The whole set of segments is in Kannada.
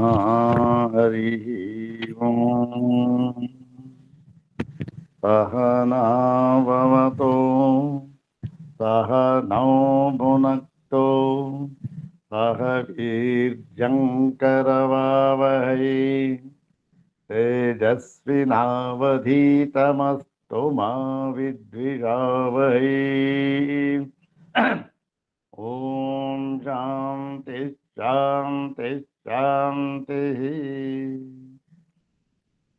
हरिः ओम् सहनाववतु सहनौ भुनक्तु सह वीर्यङ्करवावहै तेजस्विनावधीतमस्तु मा विद्विषावहै ॐ शान्ति शान्ति शान्तिः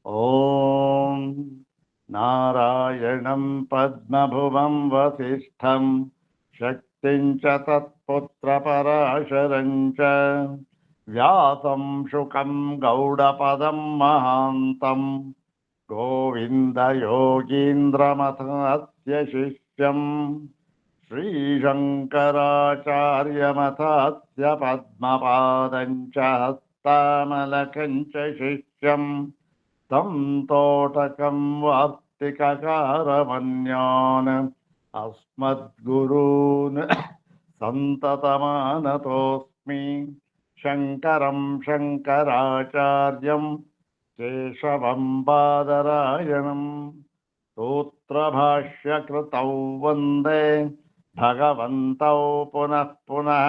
ॐ नारायणं पद्मभुवं वसिष्ठं शक्तिं च तत्पुत्रपराशरं च व्यासं शुकं गौडपदं महान्तं गोविन्दयोगीन्द्रमथस्य शिष्यम् श्रीशङ्कराचार्यमथस्य पद्मपादं च हस्तामलकं च शिष्यम् तं तोटकं वार्तिककारमन्यान् अस्मद्गुरून् सन्ततमानतोऽस्मि शङ्करं शङ्कराचार्यं केशवं बादरायणम् सूत्रभाष्यकृतौ वन्दे भगवन्तौ पुनः पुनः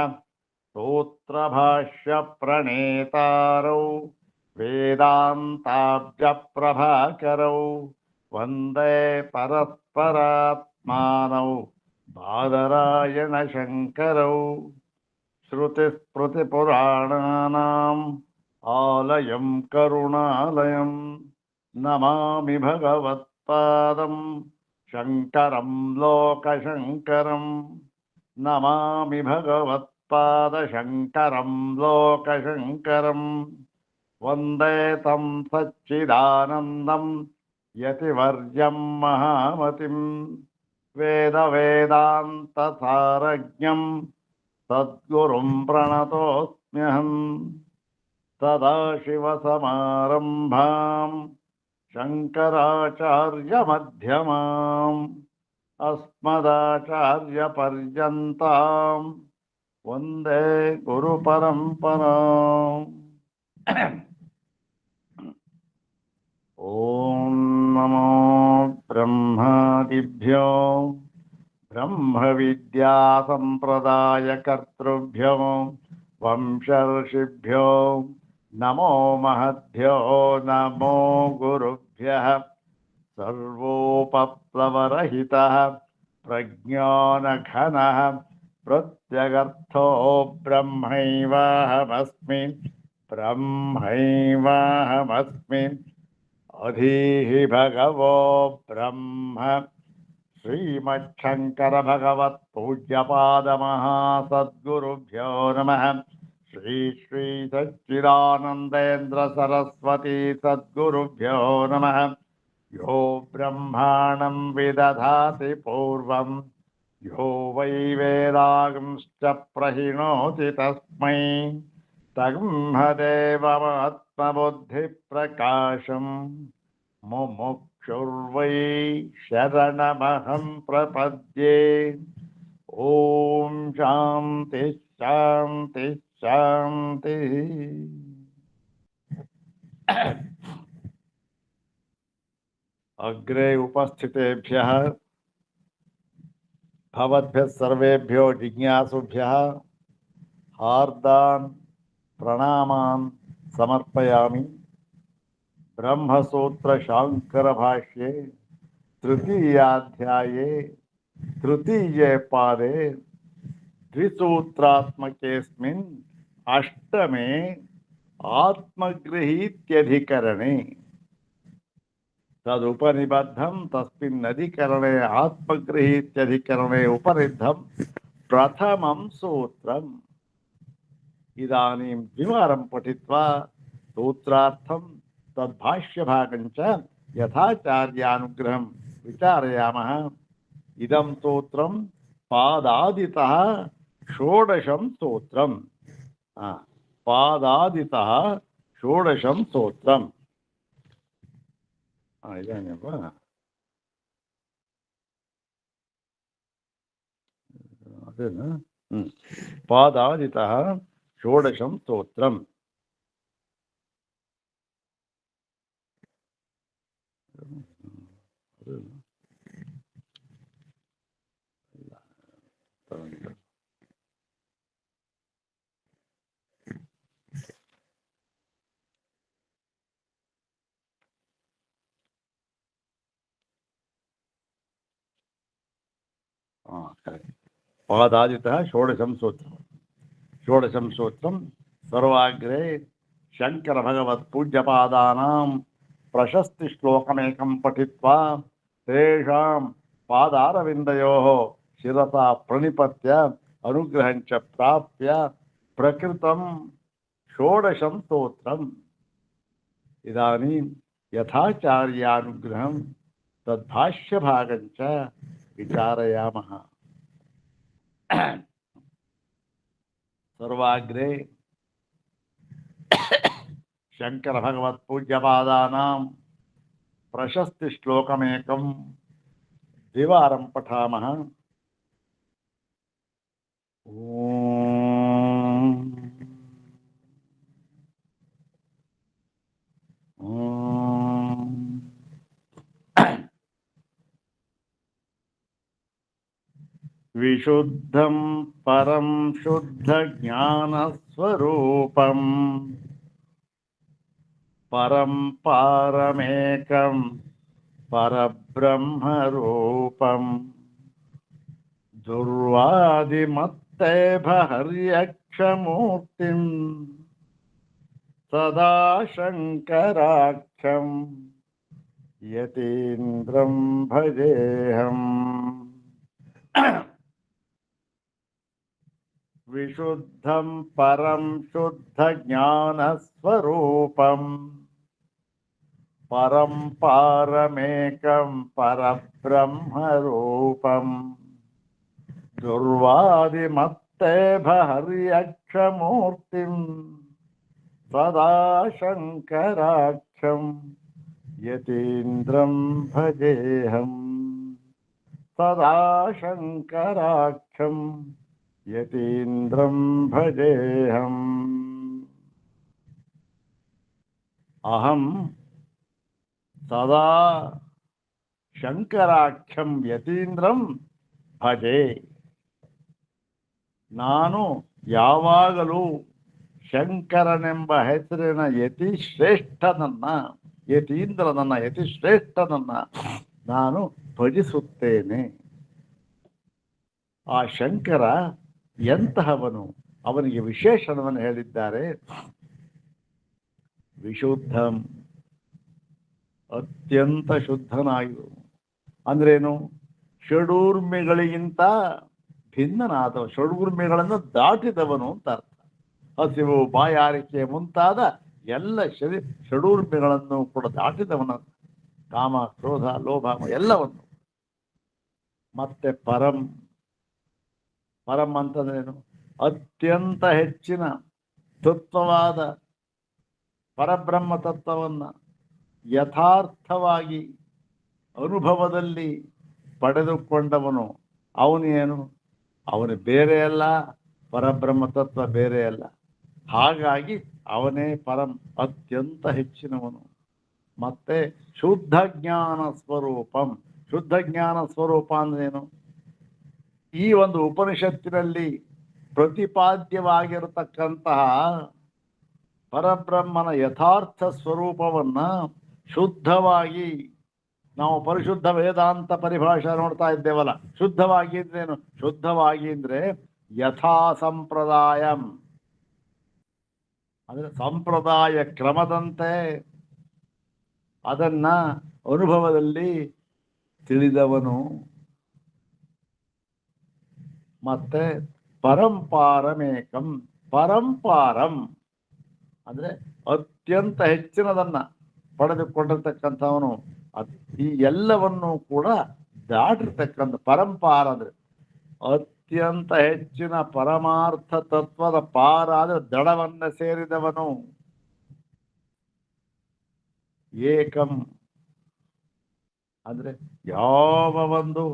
सूत्रभाष्यप्रणेतारौ वेदान्ताब्जप्रभाकरौ वन्दे परस्परात्मानौ बादरायणशङ्करौ श्रुतिस्मृतिपुराणानाम् आलयं करुणालयं नमामि भगवत्पादं शङ्करं लोकशङ्करं नमामि भगवत्पादशङ्करं लोकशङ्करं वन्दे तं सच्चिदानन्दं यतिवर्यं महामतिं वेदवेदान्तसारज्ञं सद्गुरुं प्रणतोऽस्म्यहम् सदाशिवसमारम्भां शङ्कराचार्यमध्यमाम् अस्मदाचार्यपर्यन्तां वन्दे गुरुपरम्पराम् ॐ नमो ब्रह्मादिभ्यो ब्रह्मविद्यासम्प्रदायकर्तृभ्यो वंशर्षिभ्यो नमो महद्भ्यो नमो गुरुभ्यः सर्वोपप्लवरहितः प्रज्ञानघनः प्रत्यगर्थो ब्रह्मैवाहमस्मि अधीहि भगवो ब्रह्म श्रीमच्छङ्कर भगवत् पूज्यपादमहासद्गुरुभ्यो नमः श्री श्री सच्चिदानन्देन्द्र सरस्वती सद्गुरुभ्यो नमः यो ब्रह्माणं विदधाति पूर्वं यो वै वेदांश्च प्रहिणोति तस्मै तन्मदेवमात्मबुद्धिप्रकाशम् मुमुक्षुर्वै शरणमहं प्रपद्ये ॐ शान्ति शान्ति शान्तिः। अग्रे उपस्थितेभ्यः भवद्भ्यः सर्वेभ्यो जिज्ञासुभ्यः हार्दान् प्रणामान् समर्पयामि। ब्रह्मसूत्र शांकर भाष्ये तृतीयाध्याये तृतीये पादे द्विसूत्रात्मकेस्मिन् अष्टमे आत्मगृहीत्यधिकरणे तदुपनिबद्धं तस्मिन् अधिकरणे आत्मगृहीत्यधिकरणे उपनिद्धं प्रथमं सूत्रम्। इदानीं द्विवारं पठित्वा सूत्रार्थं तद्भाष्यभागं च यथाचार्यानुग्रहं विचारयामः। इदं सूत्रं पादादितः षोडशं सूत्रम्। पादादितः षोडशं सूत्रम्। इदानीं वा पादादितः षोडशं स्तोत्रम्। पादादितः षोडशं सूत्रम् षोडशं सूत्रं सर्वाग्रे शङ्करभगवत्पूज्यपादानां प्रशस्तिश्लोकमेकं पठित्वा तेषां पादारविन्दयोः शिरसा प्रणिपत्य अनुग्रहं च प्राप्य प्रकृतं षोडशं स्तोत्रम् इदानीं यथाचार्यानुग्रहं तद्भाष्यभागं च विचारयामः। सर्वाग्रे शङ्करभगवत्पूज्यपादानां प्रशस्तिश्लोकमेकं द्विवारं पठामः। विशुद्धं परं शुद्धज्ञानस्वरूपं परं पारमेकं परब्रह्मरूपं दुर्वादिमत्तेभहर्यक्षमूर्तिं सदा शङ्कराख्यं यतीन्द्रं भजेऽहम्। विशुद्धं परं शुद्धज्ञानस्वरूपं परं पारमेकं परब्रह्मरूपं दुर्वादिमत्तेभहर्यक्षमूर्तिं सदा शङ्कराख्यं यतीन्द्रं भजेऽहम्। सदा शङ्कराख्यं यतीन्द्रं भजेऽहम्। अहं सदा शङ्कराख्यं यतीन्द्रं ಭಜೆ. ನಾನು ಯಾವಾಗಲೂ ಶಂಕರನೆಂಬ ಹೆಸರಿನ ಯತಿಶ್ರೇಷ್ಠನನ್ನ, ಯತೀಂದ್ರನನ್ನ, ಯತಿಶ್ರೇಷ್ಠನನ್ನ ನಾನು ಭಜಿಸುತ್ತೇನೆ. ಆ ಶಂಕರ ಎಂತಹವನು? ಅವನಿಗೆ ವಿಶೇಷಣವನ್ನು ಹೇಳಿದ್ದಾರೆ. ವಿಶುದ್ಧಂ, ಅತ್ಯಂತ ಶುದ್ಧನಾಗಿರು. ಅಂದ್ರೇನು? ಷಡೂರ್ಮಿಗಳಿಗಿಂತ ಭಿನ್ನನಾದವ, ಷಡೂರ್ಮಿಗಳನ್ನು ದಾಟಿದವನು ಅಂತ ಅರ್ಥ. ಹಸಿವು, ಬಾಯಾರಿಕೆ ಮುಂತಾದ ಎಲ್ಲ ಷಡೂರ್ಮಿಗಳನ್ನು ಕೂಡ ದಾಟಿದವನ, ಕಾಮ, ಕ್ರೋಧ, ಲೋಭ ಎಲ್ಲವನ್ನು. ಮತ್ತೆ ಪರಂ, ಪರಂ ಅಂತಂದ್ರೇನು? ಅತ್ಯಂತ ಹೆಚ್ಚಿನ ತತ್ವವಾದ ಪರಬ್ರಹ್ಮ ತತ್ವವನ್ನ ಯಥಾರ್ಥವಾಗಿ ಅನುಭವದಲ್ಲಿ ಪಡೆದುಕೊಂಡವನು. ಅವನೇನು? ಅವನು ಬೇರೆ ಅಲ್ಲ, ಪರಬ್ರಹ್ಮ ತತ್ವ ಬೇರೆ ಅಲ್ಲ. ಹಾಗಾಗಿ ಅವನೇ ಪರಂ, ಅತ್ಯಂತ ಹೆಚ್ಚಿನವನು. ಮತ್ತೆ ಶುದ್ಧ ಜ್ಞಾನ ಸ್ವರೂಪಂ. ಶುದ್ಧ ಜ್ಞಾನ ಸ್ವರೂಪ ಅಂದ್ರೇನು? ಈ ಒಂದು ಉಪನಿಷತ್ತಿನಲ್ಲಿ ಪ್ರತಿಪಾದ್ಯವಾಗಿರತಕ್ಕಂತಹ ಪರಬ್ರಹ್ಮನ ಯಥಾರ್ಥ ಸ್ವರೂಪವನ್ನ ಶುದ್ಧವಾಗಿ, ನಾವು ಪರಿಶುದ್ಧ ವೇದಾಂತ ಪರಿಭಾಷೆ ನೋಡ್ತಾ ಇದ್ದೇವಲ್ಲ, ಶುದ್ಧವಾಗಿ ಅಂದ್ರೇನು? ಶುದ್ಧವಾಗಿ ಅಂದ್ರೆ ಯಥಾ ಸಂಪ್ರದಾಯಂ, ಅಂದ್ರೆ ಸಂಪ್ರದಾಯ ಕ್ರಮದಂತೆ ಅದನ್ನ ಅನುಭವದಲ್ಲಿ ತಿಳಿದವನು. ಮತ್ತೆ ಪರಂಪಾರಮೇಕಂ, ಪರಂಪಾರಂ ಅಂದ್ರೆ ಅತ್ಯಂತ ಹೆಚ್ಚಿನದನ್ನ ಪಡೆದುಕೊಂಡಿರ್ತಕ್ಕಂಥವನು. ಈ ಎಲ್ಲವನ್ನು ಕೂಡ ದಾಟಿರ್ತಕ್ಕಂಥ ಪರಂಪಾರ ಅಂದ್ರೆ ಅತ್ಯಂತ ಹೆಚ್ಚಿನ ಪರಮಾರ್ಥ ತತ್ವದ ಪಾರ, ಅಂದ್ರೆ ದಡವನ್ನ ಸೇರಿದವನು. ಏಕಂ ಅಂದ್ರೆ ಯಾವ ಒಂದು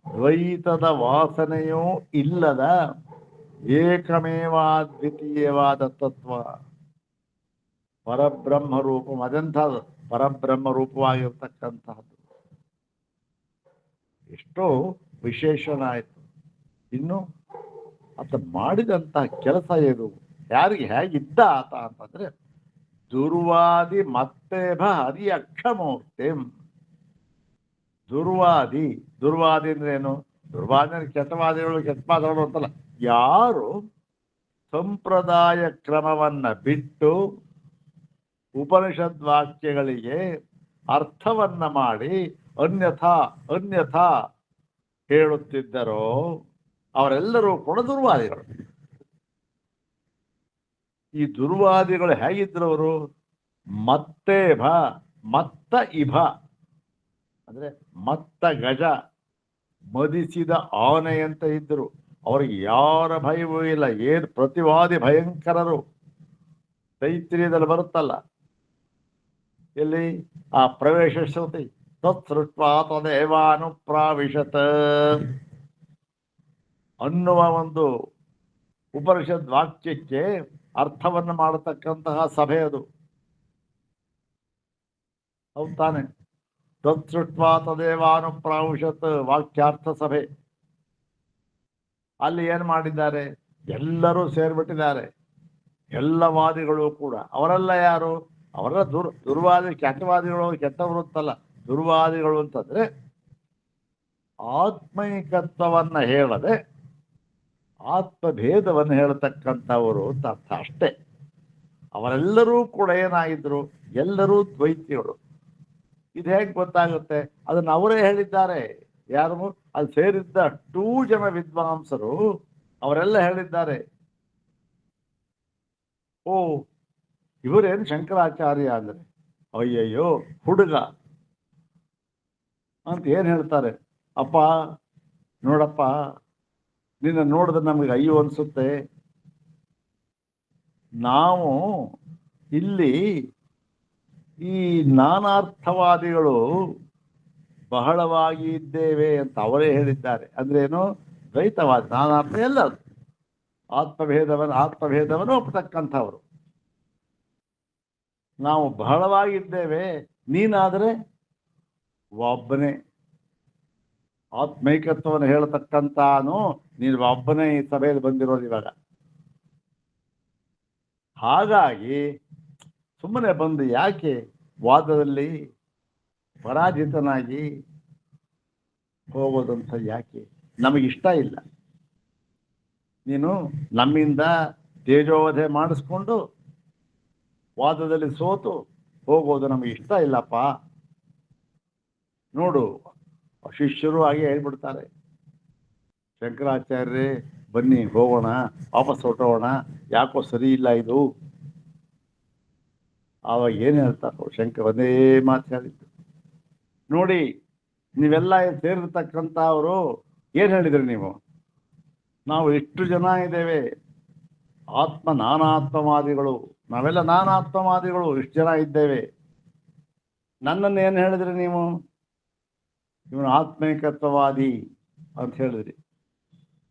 ದ್ವೈತದ ವಾಸನೆಯೂ ಇಲ್ಲದ ಏಕಮೇವಾದ್ವಿತೀಯವಾದ ತತ್ವ. ಪರಬ್ರಹ್ಮ ರೂಪ ಅದೆಂಥದ್ದು ಪರಬ್ರಹ್ಮ ರೂಪವಾಗಿರ್ತಕ್ಕಂತಹದ್ದು. ಎಷ್ಟೋ ವಿಶೇಷಣ ಆಯಿತು. ಇನ್ನು ಆತ ಮಾಡಿದಂತಹ ಕೆಲಸ ಏನು, ಯಾರಿಗೆ ಹೇಗಿದ್ದ ಆತ ಅಂತಂದ್ರೆ ದುರ್ವಾದಿ ಮತ್ತೇಭ ಹರಿ ಅಕ್ಷಮೂರ್ತಿ. ದುರ್ವಾದಿ ಅಂದ್ರೆ ಏನು? ದುರ್ವಾದಿ ಅಂದ್ರೆ ಕೆಟ್ಟವಾದಿಗಳು ಕೆಟ್ಟ ಮಾತಾಡೋರು ಅಂತಲ್ಲ. ಯಾರು ಸಂಪ್ರದಾಯ ಕ್ರಮವನ್ನ ಬಿಟ್ಟು ಉಪನಿಷದ್ ವಾಕ್ಯಗಳಿಗೆ ಅರ್ಥವನ್ನ ಮಾಡಿ ಅನ್ಯಥಾ ಹೇಳುತ್ತಿದ್ದರೋ ಅವರೆಲ್ಲರೂ ಕೂಡ ದುರ್ವಾದಿಗಳು. ಈ ದುರ್ವಾದಿಗಳು ಹೇಗಿದ್ರು ಅವರು? ಮತ್ತ ಇಭ ಅಂದ್ರೆ ಮತ್ತ ಗಜ, ಮದಿಸಿದ ಆನೆ ಅಂತ ಇದ್ರು. ಅವ್ರಿಗೆ ಯಾರ ಭಯವೂ ಇಲ್ಲ. ಏನು ಪ್ರತಿವಾದಿ ಭಯಂಕರರು. ತೈತ್ರಿಯದಲ್ಲಿ ಬರುತ್ತಲ್ಲ, ಎಲ್ಲಿ ಆ ಪ್ರವೇಶ ಶ್ರುತಿ ತತ್ಸೃತ್ವಾ ತದೇವಾನುಪ್ರಾವಿಶತ್ ಅನ್ನುವ ಒಂದು ಉಪನಿಷದ್ ವಾಕ್ಯಕ್ಕೆ ಅರ್ಥವನ್ನು ಮಾಡತಕ್ಕಂತಹ ಸಭೆ ಅದು. ಹೌದು ತಾನೆ? ತತ್ಸೃತ್ವಾ ತದೇವಾನುಪ್ರಾವಿಶತ್ ವಾಕ್ಯಾರ್ಥ ಸಭೆ. ಅಲ್ಲಿ ಏನು ಮಾಡಿದ್ದಾರೆ? ಎಲ್ಲರೂ ಸೇರ್ಬಿಟ್ಟಿದ್ದಾರೆ, ಎಲ್ಲ ವಾದಿಗಳು ಕೂಡ. ಅವರೆಲ್ಲ ಯಾರು? ಅವರ ದುರ್ವಾದಿ ಕೆಟ್ಟವಾದಿಗಳು. ಕೆಟ್ಟವರು ಅಂತಲ್ಲ, ದುರ್ವಾದಿಗಳು ಅಂತಂದ್ರೆ ಆತ್ಮೈಕತ್ವವನ್ನ ಹೇಳದೆ ಆತ್ಮಭೇದವನ್ನು ಹೇಳತಕ್ಕಂಥವರು ಅಂತ ಅರ್ಥ ಅಷ್ಟೇ. ಅವರೆಲ್ಲರೂ ಕೂಡ ಏನಾಗಿದ್ರು? ಎಲ್ಲರೂ ದ್ವೈತಿಗಳು. ಇದು ಹೇಗೆ ಗೊತ್ತಾಗುತ್ತೆ? ಅದನ್ನು ಅವರೇ ಹೇಳಿದ್ದಾರೆ. ಯಾರು? ಅಲ್ಲಿ ಸೇರಿದ್ದ 2 ಜನ ವಿದ್ವಾಂಸರು ಅವರೆಲ್ಲ ಹೇಳಿದ್ದಾರೆ. ಓ, ಇವರೇನು ಶಂಕರಾಚಾರ್ಯ ಅಂದ್ರೆ ಅಯ್ಯಯ್ಯೋ ಹುಡುಗ ಅಂತ ಏನ್ ಹೇಳ್ತಾರೆ? ಅಪ್ಪ ನೋಡಪ್ಪ, ನಿನ್ನ ನೋಡಿದ್ರೆ ನಮಗೆ ಅಯ್ಯೋ ಅನ್ಸುತ್ತೆ. ನಾವು ಇಲ್ಲಿ ಈ ನಾನಾರ್ಥವಾದಿಗಳು ಬಹಳವಾಗಿ ಇದ್ದೇವೆ ಅಂತ ಅವರೇ ಹೇಳಿದ್ದಾರೆ. ಅಂದ್ರೇನು? ದ್ವೈತವಾದಿ, ನಾನಾರ್ಥ ಎಲ್ಲದು. ಆತ್ಮಭೇದವನ್ನು ಒಪ್ಪತಕ್ಕಂಥವ್ರು. ನಾವು ಬಹಳವಾಗಿದ್ದೇವೆ, ನೀನಾದರೆ ಒಬ್ಬನೇ. ಆತ್ಮೈಕತ್ವವನ್ನು ಹೇಳತಕ್ಕಂತಾನು ನೀನು ಒಬ್ಬನೇ ಈ ಸಭೆಯಲ್ಲಿ ಬಂದಿರೋದು ಇವಾಗ. ಹಾಗಾಗಿ ಸುಮ್ಮನೆ ಬಂದು ಯಾಕೆ ವಾದದಲ್ಲಿ ಪರಾಜಿತನಾಗಿ ಹೋಗೋದಂತ ಯಾಕೆ? ನಮಗಿಷ್ಟ ಇಲ್ಲ. ನೀನು ನಮ್ಮಿಂದ ತೇಜೋವಧೆ ಮಾಡಿಸ್ಕೊಂಡು ವಾದದಲ್ಲಿ ಸೋತು ಹೋಗೋದು ನಮಗೆ ಇಷ್ಟ ಇಲ್ಲಪ್ಪ. ನೋಡು, ಶಿಷ್ಯರು ಹಾಗೆ ಹೇಳ್ಬಿಡ್ತಾರೆ, ಶಂಕರಾಚಾರ್ಯರೇ ಬನ್ನಿ ಹೋಗೋಣ, ವಾಪಸ್ ಹೊರಟೋಣ, ಯಾಕೋ ಸರಿ ಇಲ್ಲ ಇದು. ಆವಾಗ ಏನು ಹೇಳ್ತಾರೋ ಒಂದೇ ಮಾತು ಹೇಳಿದ್ದು. ನೋಡಿ, ನೀವೆಲ್ಲ ಸೇರಿರ್ತಕ್ಕಂಥವರು ಏನು ಹೇಳಿದ್ರಿ ನೀವು? ನಾವು ಎಷ್ಟು ಜನ ಇದ್ದೇವೆ, ನಾನಾತ್ಮವಾದಿಗಳು. ನಾವೆಲ್ಲ ನಾನಾತ್ಮವಾದಿಗಳು ಇಷ್ಟು ಜನ ಇದ್ದೇವೆ. ನನ್ನನ್ನು ಏನು ಹೇಳಿದ್ರಿ ನೀವು? ಇವನು ಆತ್ಮೈಕತ್ವವಾದಿ ಅಂತ ಹೇಳಿದ್ರಿ.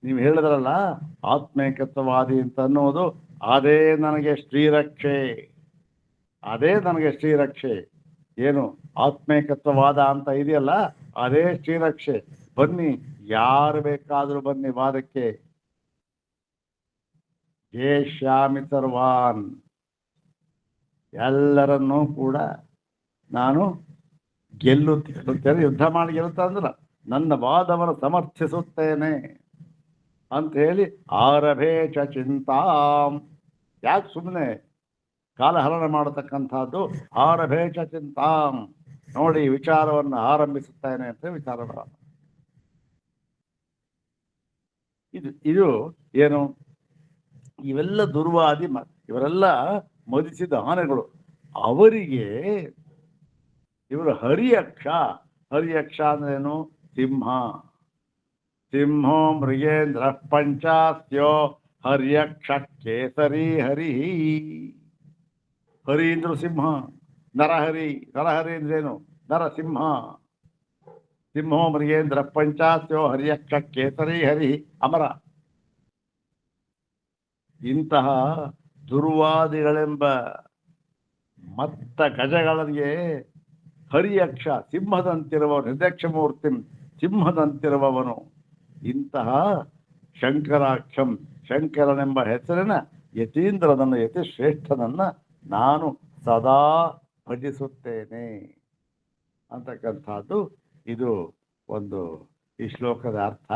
ನೀವು ಹೇಳಿದ್ರಲ್ಲ ಆತ್ಮೈಕತ್ವವಾದಿ ಅಂತ ಅನ್ನೋದು, ಅದೇ ನನಗೆ ಶ್ರೀರಕ್ಷೆ. ಏನು ಆತ್ಮೈಕತ್ವವಾದ ಅಂತ ಇದೆಯಲ್ಲ, ಅದೇ ಶ್ರೀರಕ್ಷೆ. ಬನ್ನಿ, ಯಾರು ಬೇಕಾದರೂ ಬನ್ನಿ ವಾದಕ್ಕೆ. ಜೇಷ್ಯಾಮಿ ಸರ್ವಾನ್, ಎಲ್ಲರನ್ನೂ ಕೂಡ ನಾನು ಗೆಲ್ಲುತ್ತೇನೆ. ಯುದ್ಧ ಮಾಡಿ ಗೆಲ್ಲುತ್ತಂದ್ರ ನನ್ನ ವಾದವನ್ನು ಸಮರ್ಥಿಸುತ್ತೇನೆ ಅಂತ ಹೇಳಿ ಆರಭೇಚ ಚಿಂತಾಂ. ಯಾಕೆ ಸುಮ್ಮನೆ ಕಾಲಹರಣ ಮಾಡತಕ್ಕಂಥದ್ದು? ಆರಭೇಚ ಚಿಂತಾಂ, ನೋಡಿ ವಿಚಾರವನ್ನು ಆರಂಭಿಸುತ್ತೇನೆ ಅಂತ ವಿಚಾರ ಬರ. ಇದು ಏನು? ಇವೆಲ್ಲ ದುರ್ವಾದಿ, ಇವರೆಲ್ಲ ಮದಿಸಿದ ಆನೆಗಳು. ಅವರಿಗೆ ಇವರು ಹರಿಯಕ್ಷ ಅಂದ್ರೇನು? ಸಿಂಹೋ ಮೃಗೇಂದ್ರ ಪಂಚಾಸ್ಯೋ ಹರ್ಯಕ್ಷ ಕೇಸರಿ ಹರಿ. ಹರಿ ಅಂದ್ರು ಸಿಂಹ, ನರಹರಿ ಅಂದ್ರೇನು? ನರಸಿಂಹ. ಸಿಂಹೋ ಮೃಗೇಂದ್ರ ಪಂಚಾಸ್ಯೋ ಹರ್ಯಕ್ಷ ಕೇಸರಿ ಹರಿ ಅಮರ. ಇಂತಹ ದುರ್ವಾದಿಗಳೆಂಬ ಮತ್ತ ಗಜಗಳಿಗೆ ಹರಿಯಕ್ಷ ಸಿಂಹದಂತಿರುವವನು, ನಿರ್ದಕ್ಷಮೂರ್ತಿ ಸಿಂಹದಂತಿರುವವನು. ಇಂತಹ ಶಂಕರಾಕ್ಷಂ ಶಂಕರನೆಂಬ ಹೆಸರಿನ ಯತೀಂದ್ರನನ್ನು ಯತಿಶ್ರೇಷ್ಠನನ್ನು ನಾನು ಸದಾ ಭಜಿಸುತ್ತೇನೆ ಅಂತಕ್ಕಂಥದ್ದು ಇದು ಒಂದು ಈ ಶ್ಲೋಕದ ಅರ್ಥ.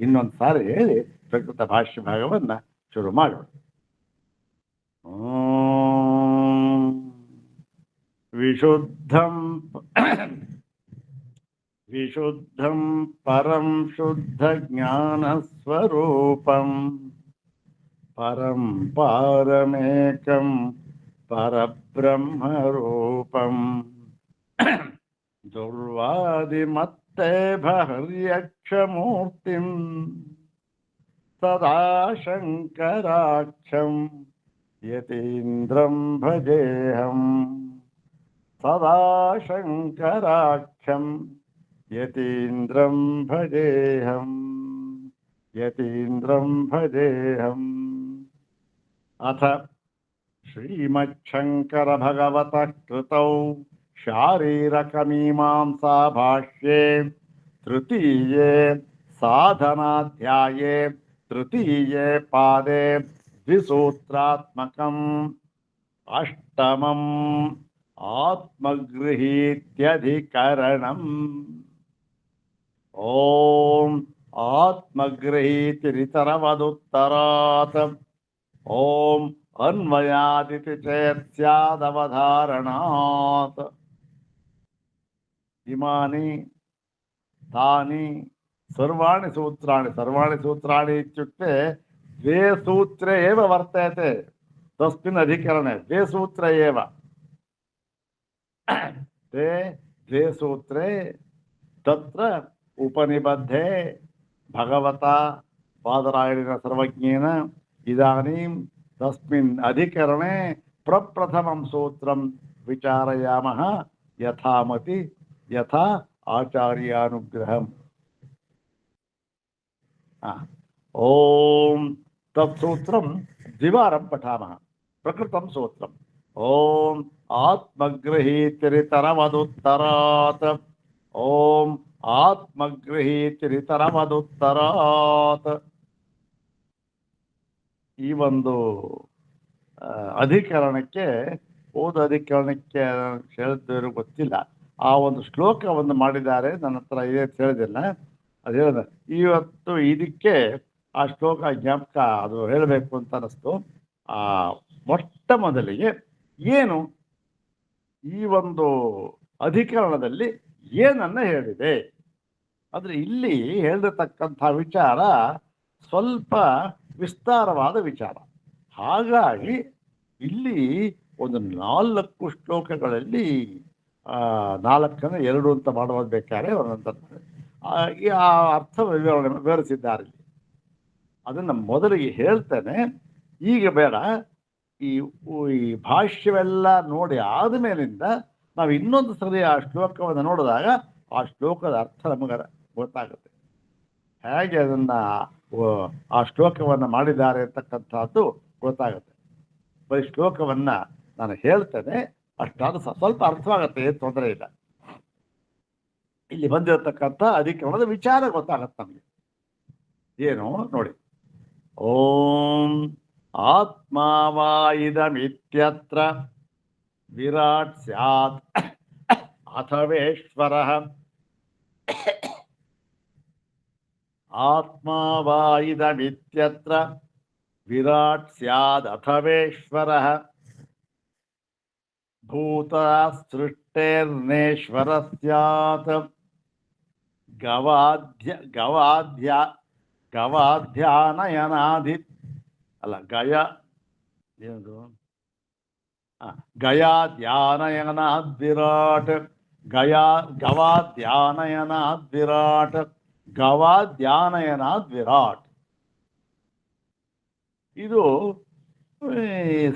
ಇನ್ನೊಂದು ಸಾರಿ ಹೇಳಿ ಪ್ರಕೃತ ಭಾಷ್ಯ ಭಾಗವನ್ನು ಶುರು ಮಾಡೋಣ. ವಿಶುದ್ಧಂ ವಿಶುದ್ಧಂ ಪರಂ ಶುದ್ಧ ಜ್ಞಾನ ಸ್ವರೂಪಂ ಪರಂ ಪಾರಮೇಕಂ ಪರಬ್ರಹ್ಮರೂಪಂ ದುರ್ವಾದಿಮತ್ತೇಭ ಹರ್ಯಕ್ಷಮೂರ್ತಿಂ ಸದಾ ಶಂಕರಾಕ್ಷಂ ಯತೀಂದ್ರಂ ಭಜೇಹಂ ಸದಾ ಶಂಕರಾಕ್ಷಂ ಯತೀಂದ್ರಂ ಭಜೇಹಂ ಯತೀಂದ್ರಂ ಭಜೇಹಂ. ಅಥ ಶ್ರೀಮಚ್ಛಂಕರ ಭಗವತಃ ಕೃತೌ ಶಾರೀರಕಮೀಮಾಂಸಾ ಭಾಷ್ಯೆ ತೃತೀಯೇ ಸಾಧನಾಧ್ಯಾಯೇ ತೃತೀಯೇ ಪಾದೆ ದ್ವಿಸೂತ್ರಾತ್ಮಕಂ ಅಷ್ಟಮಂ ಆತ್ಮಗೃಹೀತ್ಯಧಿಕರಣಂ. ಓಂ ಆತ್ಮಗೃಹೀತಿರಿತರವದುತ್ತರಾತ್ ಓಂ ಅನ್ವಯಾದಿತಿ ಚೇತ್ ಸ್ಯಾದವಧಾರಣಾತ್. ಇಮಾನಿ ತಾನಿ ಸರ್ವಾಣಿ ಸೂತ್ರಾಣಿ. ಸರ್ವಾಣಿ ಸೂತ್ರಾಣಿ ಇತ್ಯುಕ್ತೆ ದ್ವೇ ಸೂತ್ರೇ ಏವ ವರ್ತಯತೆ ತಸ್ಮಿನ್ ಅಧಿಕರಣೆ. ದ್ವೇ ಸೂತ್ರ ಏವ ते द्वे सूत्रे तत्र उपनिबद्धे भगवता पादरायणेन सर्वज्ञेन इदानीं तस्मिन् अधिकरणे प्रप्रथमं सूत्रं विचारयामः यथामति यथा आचार्यानुग्रहम्. ओम तत्सूत्रं द्विवारं पठामः. प्रकृतं सूत्रम् ओम आत्मगृहीतिरितरवदुत्तरात् ओम आत्मगृहीतिरितरवदुत्तरात्. ಈ ಒಂದು ಅಧಿಕರಣಕ್ಕೆ ಓದ ಅಧಿಕರಣಕ್ಕೆ ಹೇಳಿದ್ರು ಗೊತ್ತಿಲ್ಲ. ಆ ಒಂದು ಶ್ಲೋಕವನ್ನು ಮಾಡಿದ್ದಾರೆ, ನನ್ನ ಹತ್ರ ಇದೆ ಹೇಳಿದಿಲ್ಲ. ಅದು ಹೇಳಿದ ಇವತ್ತು ಇದಕ್ಕೆ ಆ ಶ್ಲೋಕ ಜ್ಞಾಪಕ ಅದು ಹೇಳಬೇಕು ಅಂತ ಅನ್ನಿಸ್ತು. ಆ ಮೊಟ್ಟ ಮೊದಲಿಗೆ ಏನು ಈ ಒಂದು ಅಧಿಕರಣದಲ್ಲಿ ಏನನ್ನ ಹೇಳಿದೆ ಅಂದರೆ ಇಲ್ಲಿ ಹೇಳಿರತಕ್ಕಂಥ ವಿಚಾರ ಸ್ವಲ್ಪ ವಿಸ್ತಾರವಾದ ವಿಚಾರ. ಹಾಗಾಗಿ ಇಲ್ಲಿ ಒಂದು 4 ಶ್ಲೋಕಗಳಲ್ಲಿ 4 2 ಅಂತ ಮಾಡುವುದು ಬೇಕಾದ್ರೆ ಒಂದೊಂದು ಆ ಅರ್ಥ ವಿವರಿಸಿದ್ದಾರೆ. ಅದನ್ನು ಮೊದಲಿಗೆ ಹೇಳ್ತೇನೆ, ಈಗ ಬೇಡ. ಈ ಭಾಷ್ಯವೆಲ್ಲ ನೋಡಿ ಆದಮೇಲಿಂದ ನಾವು ಇನ್ನೊಂದು ಸರಿ ಆ ಶ್ಲೋಕವನ್ನು ನೋಡಿದಾಗ ಆ ಶ್ಲೋಕದ ಅರ್ಥ ನಮಗೆ ಗೊತ್ತಾಗುತ್ತೆ, ಹೇಗೆ ಅದನ್ನು ಆ ಶ್ಲೋಕವನ್ನು ಮಾಡಿದ್ದಾರೆ ಅಂತಕ್ಕಂಥದ್ದು ಗೊತ್ತಾಗುತ್ತೆ. ಬರೀ ಶ್ಲೋಕವನ್ನು ನಾನು ಹೇಳ್ತೇನೆ, ಅಷ್ಟಾದ ಸ್ವಲ್ಪ ಅರ್ಥವಾಗುತ್ತೆ, ಏನು ತೊಂದರೆ ಇಲ್ಲ. ಇಲ್ಲಿ ಬಂದಿರತಕ್ಕಂಥ ಅಧಿಕರಣದ ವಿಚಾರ ಗೊತ್ತಾಗತ್ತೆ ನಮಗೆ. ಏನು ನೋಡಿ. ಓಂ ಆತ್ಮಾವಾಯಿದಮಿತ್ಯತ್ರ ವಿರಾಟ್ ಸ್ಯಾತ್ ಅಥವೇಶ್ವರಃ. ಆತ್ಮಾವಾಯಿದಮಿತ್ಯತ್ರ ವಿರಾಟ್ ಸ್ಯಾದ್ ಅಥವೇಶ್ವರಃ. ಭೂತ ಸೃಷ್ಟೇರ್ನೇಶ್ವರ ಸ್ಯಾತ್. ಗವಾಧ್ಯಾನಯನಾಧಿ ಅಲ್ಲ ಗಯಾಧ್ಯಾನಯನಾದ್ ವಿರಾಟ್. ಗವಾಧ್ಯಾನಯನಾದ್ ವಿರಾಟ್. ಗವಾಧ್ಯಾನಯನಾದ್ ವಿರಾಟ್. ಇದು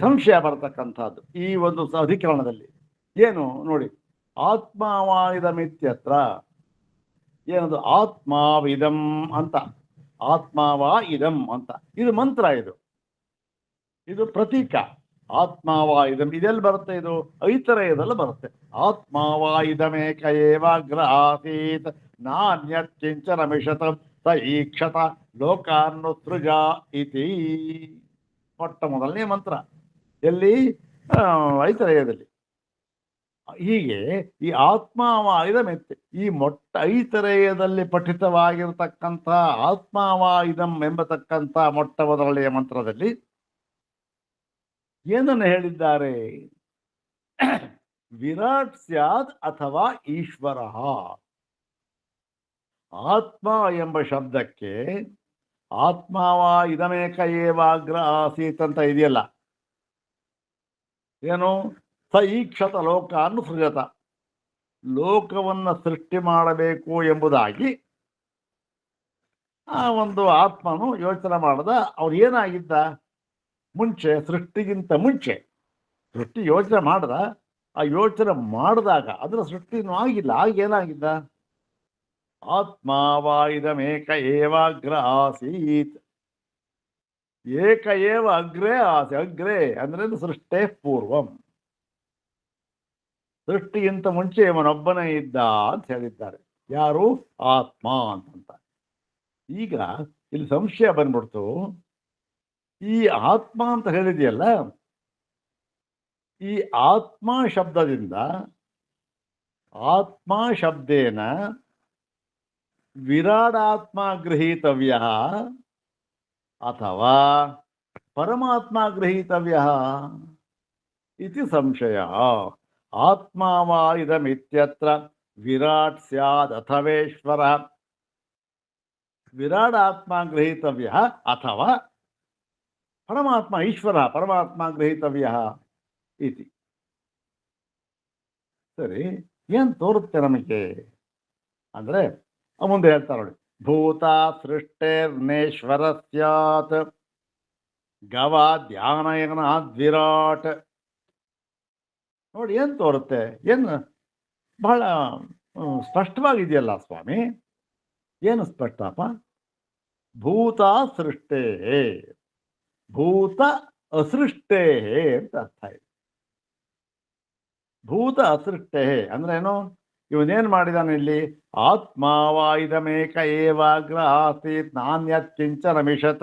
ಸಂಶಯ ಬರತಕ್ಕಂಥದ್ದು ಈ ಒಂದು ಅಧಿಕರಣದಲ್ಲಿ. ಏನು ನೋಡಿ, ಆತ್ಮಾವಾಯಿದಮಿತ್ಯತ್ರ ಏನದು ಆತ್ಮಾವಿದಂ ಅಂತ, ಆತ್ಮಾವಾ ಇದಂ ಅಂತ. ಇದು ಮಂತ್ರ, ಇದು ಪ್ರತೀಕ. ಆತ್ಮಾವಾಯುಧಂ ಇದೆಲ್ಲಿ ಬರುತ್ತೆ? ಇದು ಐತರೇಯದಲ್ಲಿ ಬರುತ್ತೆ. ಆತ್ಮಾವಾಯುಧಮೇಕ ಏವಾಗ್ರ ಆಸೀತ್ ನಾನ್ಯಚ್ಚಿಂಚ ರಮಿಷತ ಸ ಈಕ್ಷತ ಲೋಕಾನುಸೃಜ ಇತಿ. ಮೊಟ್ಟ ಮೊದಲನೇ ಮಂತ್ರ ಎಲ್ಲಿ? ಐತರೇಯದಲ್ಲಿ. ಹೀಗೆ ಈ ಆತ್ಮಾವಾಯುಧಮೆತ್ತೆ ಈ ಐತರೇಯದಲ್ಲಿ ಪಠಿತವಾಗಿರತಕ್ಕಂಥ ಆತ್ಮಾವಾಯುಧಂ ಎಂಬತಕ್ಕಂಥ ಮೊಟ್ಟ ಮೊದಲನೆಯ ಮಂತ್ರದಲ್ಲಿ ಏನನ್ನು ಹೇಳಿದ್ದಾರೆ? ವಿರಾಟ್ ಸ್ಯಾದ್ ಅಥವಾ ಈಶ್ವರ. ಆತ್ಮ ಎಂಬ ಶಬ್ದಕ್ಕೆ ಆತ್ಮಾವಾಯುಧಮೇಕ ಏವಾಗ್ರ ಆಸೀತ್ ಅಂತ ಇದೆಯಲ್ಲ, ಏನು? ಸ ಈಕ್ಷತ ಲೋಕಾನ್ನು ಸೃಜತ, ಲೋಕವನ್ನು ಸೃಷ್ಟಿ ಮಾಡಬೇಕು ಎಂಬುದಾಗಿ ಆ ಒಂದು ಆತ್ಮನು ಯೋಚನೆ ಮಾಡದ. ಅವ್ರು ಏನಾಗಿದ್ದ ಮುಂಚೆ? ಸೃಷ್ಟಿಗಿಂತ ಮುಂಚೆ ಸೃಷ್ಟಿ ಯೋಚನೆ ಮಾಡ್ದ. ಆ ಯೋಚನೆ ಮಾಡಿದಾಗ ಅದರ ಸೃಷ್ಟಿನೂ ಆಗಿಲ್ಲ. ಆಗ ಏನಾಗಿದ್ದ? ಆತ್ಮಾವಾಯುಧಮೇಕ ಏವಾಗ್ರ ಆಸೀತ್. ಏಕ ಏವ ಅಗ್ರೇ ಆಸೆ. ಅಗ್ರೇ ಅಂದ್ರೆ ಸೃಷ್ಟೇ ಪೂರ್ವಂ, ಸೃಷ್ಟಿಗಿಂತ ಮುಂಚೆ ಇವನೊಬ್ಬನೇ ಇದ್ದ ಅಂತ ಹೇಳಿದ್ದಾರೆ. ಯಾರು? ಆತ್ಮ ಅಂತ. ಈಗ ಇಲ್ಲಿ ಸಂಶಯ ಬಂದ್ಬಿಡ್ತು. ಈ ಆತ್ಮ ಅಂತ ಹೇಳಿದೆಯಲ್ಲ, ಈ ಆತ್ಮ ಶಬ್ದದಿಂದ ಆತ್ಮ ಶಬ್ದೇನ ವಿರಾಡಾತ್ಮ ಗೃಹೀತವ್ಯ ಅಥವಾ ಪರಮಾತ್ಮ ಗೃಹೀತವ್ಯ ಇತಿ ಸಂಶಯ. ಆತ್ಮಾವಾಯುಧಮಿತ್ಯತ್ರ ವಿರಾಟ್ ಸ್ಯಾದ್ ಅಥವೇಶ್ವರ. ವಿರಾಡಾತ್ಮ ಗೃಹೀತವ್ಯ ಅಥವಾ ಪರಮಾತ್ಮ ಈಶ್ವರ ಪರಮಾತ್ಮ ಗೃಹೀತವ್ಯ ಇತಿ. ಸರಿ, ಏನ್ ತೋರುತ್ತೆ ನಮಗೆ ಅಂದ್ರೆ ಮುಂದೆ ಹೇಳ್ತಾರೆ ನೋಡಿ. ಭೂತ ಸೃಷ್ಟೇರ್ನೇಶ್ವರ ಸ್ಯಾತ್ ಗವಾದ್ಯಾನಯನಾದ್ ವಿರಾಟ್. ನೋಡಿ ಏನ್ ತೋರುತ್ತೆ, ಏನು ಬಹಳ ಸ್ಪಷ್ಟವಾಗಿದೆಯಲ್ಲ ಸ್ವಾಮಿ. ಏನು ಸ್ಪಷ್ಟಪ್ಪ? ಭೂತ ಸೃಷ್ಟೇ, ಭೂತ ಅಸೃಷ್ಟೇ ಅಂತ ಅರ್ಥ ಇದೆ. ಭೂತ ಅಸೃಷ್ಟೇ ಅಂದ್ರೆ ಏನು? ಇವನೇನ್ ಮಾಡಿದಾನೆ ಇಲ್ಲಿ? ಆತ್ಮಾವಾಯುಧಮೇಕ ಏವಾಗ್ರ ಆಸೀತ್ ನಾನ್ಯಚ್ಚಿಂಚ ರಮಿಷತ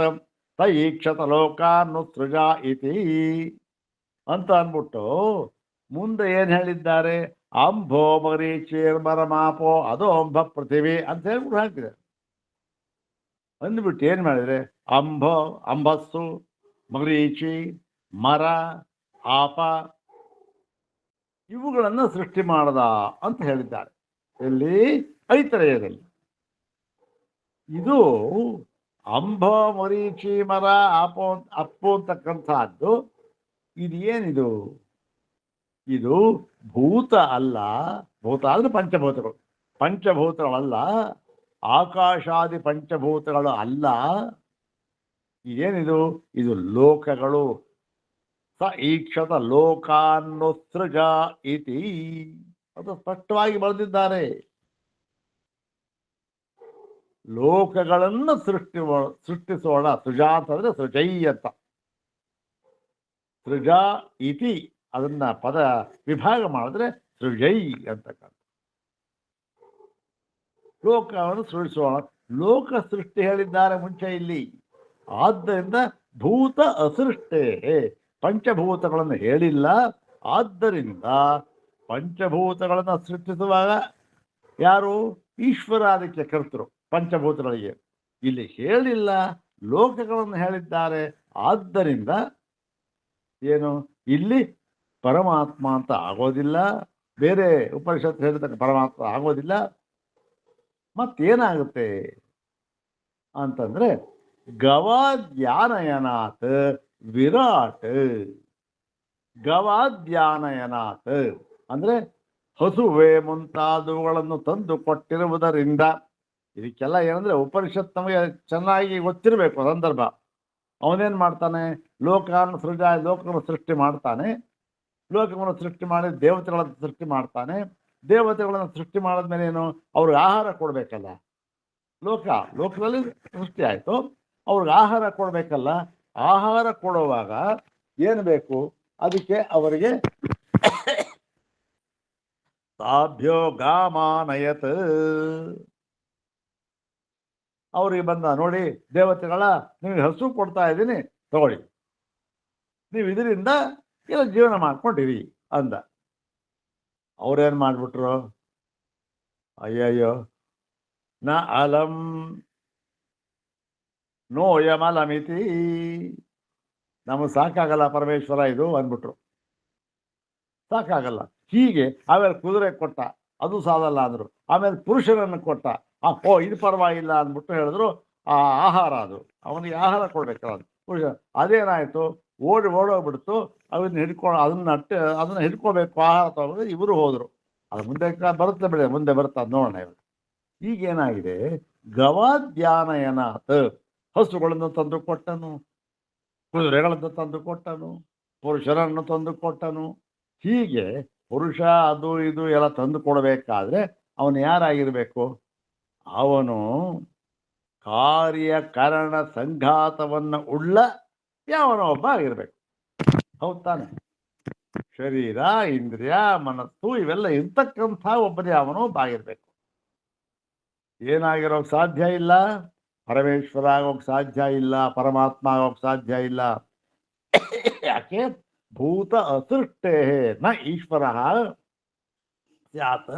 ಸ ಈಕ್ಷತ ಲೋಕಾನುಸೃಜ ಇತಿ ಅಂತ ಅಂದ್ಬಿಟ್ಟು ಮುಂದೆ ಏನ್ ಹೇಳಿದ್ದಾರೆ? ಅಂಭೋ ಮರೀಚಿರ್ಮರಮಾಪೋ ಅದೋ ಅಂಬ ಪೃಥಿವಿ ಅಂತ ಹೇಳ್ಬಿಟ್ಟು ಹಾಕಿದೆ. ಅಂದ್ಬಿಟ್ಟು ಏನ್ ಮಾಡಿದ್ರೆ ಅಂಬಸ್ಸು, ಮರೀಚಿ, ಮರ, ಆಪ ಇವುಗಳನ್ನು ಸೃಷ್ಟಿ ಮಾಡದ ಅಂತ ಹೇಳಿದ್ದಾರೆ. ಎಲ್ಲಿ? ಐತರೇಯದಲ್ಲಿ. ಇದು ಅಂಬ, ಮರೀಚಿ, ಮರ, ಅಪ್ಪು ಅಂತಕ್ಕಂಥದ್ದು ಇದು ಏನಿದು? ಇದು ಭೂತ ಅಲ್ಲ. ಭೂತ ಅಂದ್ರೆ ಪಂಚಭೂತಗಳು. ಪಂಚಭೂತಗಳಲ್ಲ, ಆಕಾಶಾದಿ ಪಂಚಭೂತಗಳು ಅಲ್ಲ. ಇದೇನಿದು? ಇದು ಲೋಕಗಳು. ಸ ಈಕ್ಷತ ಲೋಕಾನುಸೃಜ ಇತಿ ಅದು ಸ್ಪಷ್ಟವಾಗಿ ಬರೆದಿದ್ದಾರೆ. ಲೋಕಗಳನ್ನು ಸೃಷ್ಟಿಸೋಣ. ಸೃಜ ಅಂತಂದ್ರೆ ಸೃಜೈ ಅಂತ. ಸೃಜ ಇತಿ ಅದನ್ನ ಪದ ವಿಭಾಗ ಮಾಡಿದ್ರೆ ಸೃಜೈ ಅಂತಕ್ಕಂಥ. ಲೋಕವನ್ನು ಸೃಷ್ಟಿಸೋಣ. ಲೋಕ ಸೃಷ್ಟಿ ಹೇಳಿದ್ದಾರೆ ಮುಂಚೆ ಇಲ್ಲಿ. ಆದ್ದರಿಂದ ಭೂತ ಅಸೃಷ್ಟೇ, ಪಂಚಭೂತಗಳನ್ನು ಹೇಳಿಲ್ಲ. ಆದ್ದರಿಂದ ಪಂಚಭೂತಗಳನ್ನು ಸೃಷ್ಟಿಸುವಾಗ ಯಾರು? ಈಶ್ವರ ಅದಕ್ಕೆ ಕರ್ತರು ಪಂಚಭೂತಗಳಿಗೆ. ಇಲ್ಲಿ ಹೇಳಿಲ್ಲ, ಲೋಕಗಳನ್ನು ಹೇಳಿದ್ದಾರೆ. ಆದ್ದರಿಂದ ಏನು? ಇಲ್ಲಿ ಪರಮಾತ್ಮ ಅಂತ ಆಗೋದಿಲ್ಲ. ಬೇರೆ ಉಪನಿಷತ್ತು ಹೇಳಿದ ಪರಮಾತ್ಮ ಆಗೋದಿಲ್ಲ. ಮತ್ತೇನಾಗುತ್ತೆ ಅಂತಂದ್ರೆ ಗವಾದ್ಯಾನಯನಾಥ್ ವಿರಾಟ್. ಗವಾದ್ಯಾನಯನಾಥ್ ಅಂದ್ರೆ ಹಸುವೆ ಮುಂತಾದವುಗಳನ್ನು ತಂದು ಕೊಟ್ಟಿರುವುದರಿಂದ. ಇದಕ್ಕೆಲ್ಲ ಏನಂದ್ರೆ ಉಪನಿಷತ್ ನಮಗೆ ಚೆನ್ನಾಗಿ ಗೊತ್ತಿರಬೇಕು ಸಂದರ್ಭ. ಅವನೇನ್ ಮಾಡ್ತಾನೆ? ಲೋಕವನ್ನು ಸೃಷ್ಟಿ ಮಾಡ್ತಾನೆ. ಲೋಕವನ್ನು ಸೃಷ್ಟಿ ಮಾಡಿ ದೇವತೆಗಳನ್ನು ಸೃಷ್ಟಿ ಮಾಡ್ತಾನೆ. ದೇವತೆಗಳನ್ನು ಸೃಷ್ಟಿ ಮಾಡಿದ್ಮೇಲೆ ಏನು? ಅವ್ರಿಗೆ ಆಹಾರ ಕೊಡ್ಬೇಕಲ್ಲ. ಲೋಕದಲ್ಲಿ ಸೃಷ್ಟಿ ಆಯ್ತು, ಅವ್ರಿಗೆ ಆಹಾರ ಕೊಡ್ಬೇಕಲ್ಲ. ಆಹಾರ ಕೊಡುವಾಗ ಏನು ಬೇಕು? ಅದಕ್ಕೆ ಅವರಿಗೆ ತಾಭ್ಯೋ ಗಾಮಾನಯತ್, ಅವ್ರಿಗೆ ಬಂದ, ನೋಡಿ ದೇವತೆಗಳ, ನಿಮಗೆ ಹಸು ಕೊಡ್ತಾ ಇದ್ದೀನಿ, ತಗೊಳ್ಳಿ, ನೀವು ಇದರಿಂದ ಇಲ್ಲ ಜೀವನ ಮಾಡ್ಕೊಂಡಿರಿ ಅಂದ. ಅವ್ರೇನ್ ಮಾಡ್ಬಿಟ್ರು, ಅಯ್ಯಯ್ಯೋ ನ ಅಲಂ ನೋಯಮಲಮಿತಿ, ನಮಗೆ ಸಾಕಾಗಲ್ಲ ಪರಮೇಶ್ವರ ಇದು ಅಂದ್ಬಿಟ್ರು. ಸಾಕಾಗಲ್ಲ. ಹೀಗೆ ಆಮೇಲೆ ಕುದುರೆ ಕೊಟ್ಟ, ಅದು ಸಾಲಲ್ಲ ಅಂದರು. ಆಮೇಲೆ ಪುರುಷರನ್ನು ಕೊಟ್ಟ, ಓ ಇದು ಪರವಾಗಿಲ್ಲ ಅಂದ್ಬಿಟ್ಟು ಹೇಳಿದ್ರು. ಆ ಆಹಾರ, ಅದು ಅವನಿಗೆ ಆಹಾರ ಕೊಡ್ಬೇಕಲ್ಲ, ಅದು ಪುರುಷ. ಅದೇನಾಯಿತು, ಓಡೋಗ್ಬಿಡ್ತು. ಅದನ್ನ ಹಿಡ್ಕೋಬೇಕು, ಆಹಾರ ತಗೊಂಡು ಇವರು ಹೋದರು. ಅದು ಮುಂದೆ ಬರುತ್ತೆ ಬಿಡಿ, ಮುಂದೆ ಬರುತ್ತೆ, ಅದು ನೋಡೋಣ ಇವಾಗ. ಈಗೇನಾಗಿದೆ, ಗವಾಧ್ಯಾನಯನಾಥ್, ಹಸುಗಳನ್ನು ತಂದು ಕೊಟ್ಟನು, ಕುದುರೆಗಳನ್ನು ತಂದು ಕೊಟ್ಟನು, ಪುರುಷರನ್ನು ತಂದು ಕೊಟ್ಟನು. ಹೀಗೆ ಪುರುಷ ಅದು ಇದು ಎಲ್ಲ ತಂದು ಕೊಡಬೇಕಾದ್ರೆ ಅವನು ಯಾರಾಗಿರ್ಬೇಕು, ಅವನು ಕಾರ್ಯಕರಣ ಸಂಘಾತವನ್ನು ಉಳ್ಳ ಯಾವನೋ ಒಬ್ಬ ಆಗಿರ್ಬೇಕು. ಹೌದು ತಾನೆ? ಶರೀರ, ಇಂದ್ರಿಯ, ಮನಸ್ಸು ಇವೆಲ್ಲ ಇರ್ತಕ್ಕಂಥ ಒಬ್ಬನೇ ಅವನು ಒಬ್ಬ ಆಗಿರ್ಬೇಕು. ಏನಾಗಿರೋಕ್ ಸಾಧ್ಯ ಇಲ್ಲ, ಪರಮೇಶ್ವರ ಆಗೋಕ್ ಸಾಧ್ಯ ಇಲ್ಲ, ಪರಮಾತ್ಮ ಆಗೋಕ್ ಸಾಧ್ಯ ಇಲ್ಲ. ಯಾಕೆ? ಭೂತ ಅಸೃಷ್ಟೇ ನ ಈಶ್ವರ ಸ್ಯಾತ್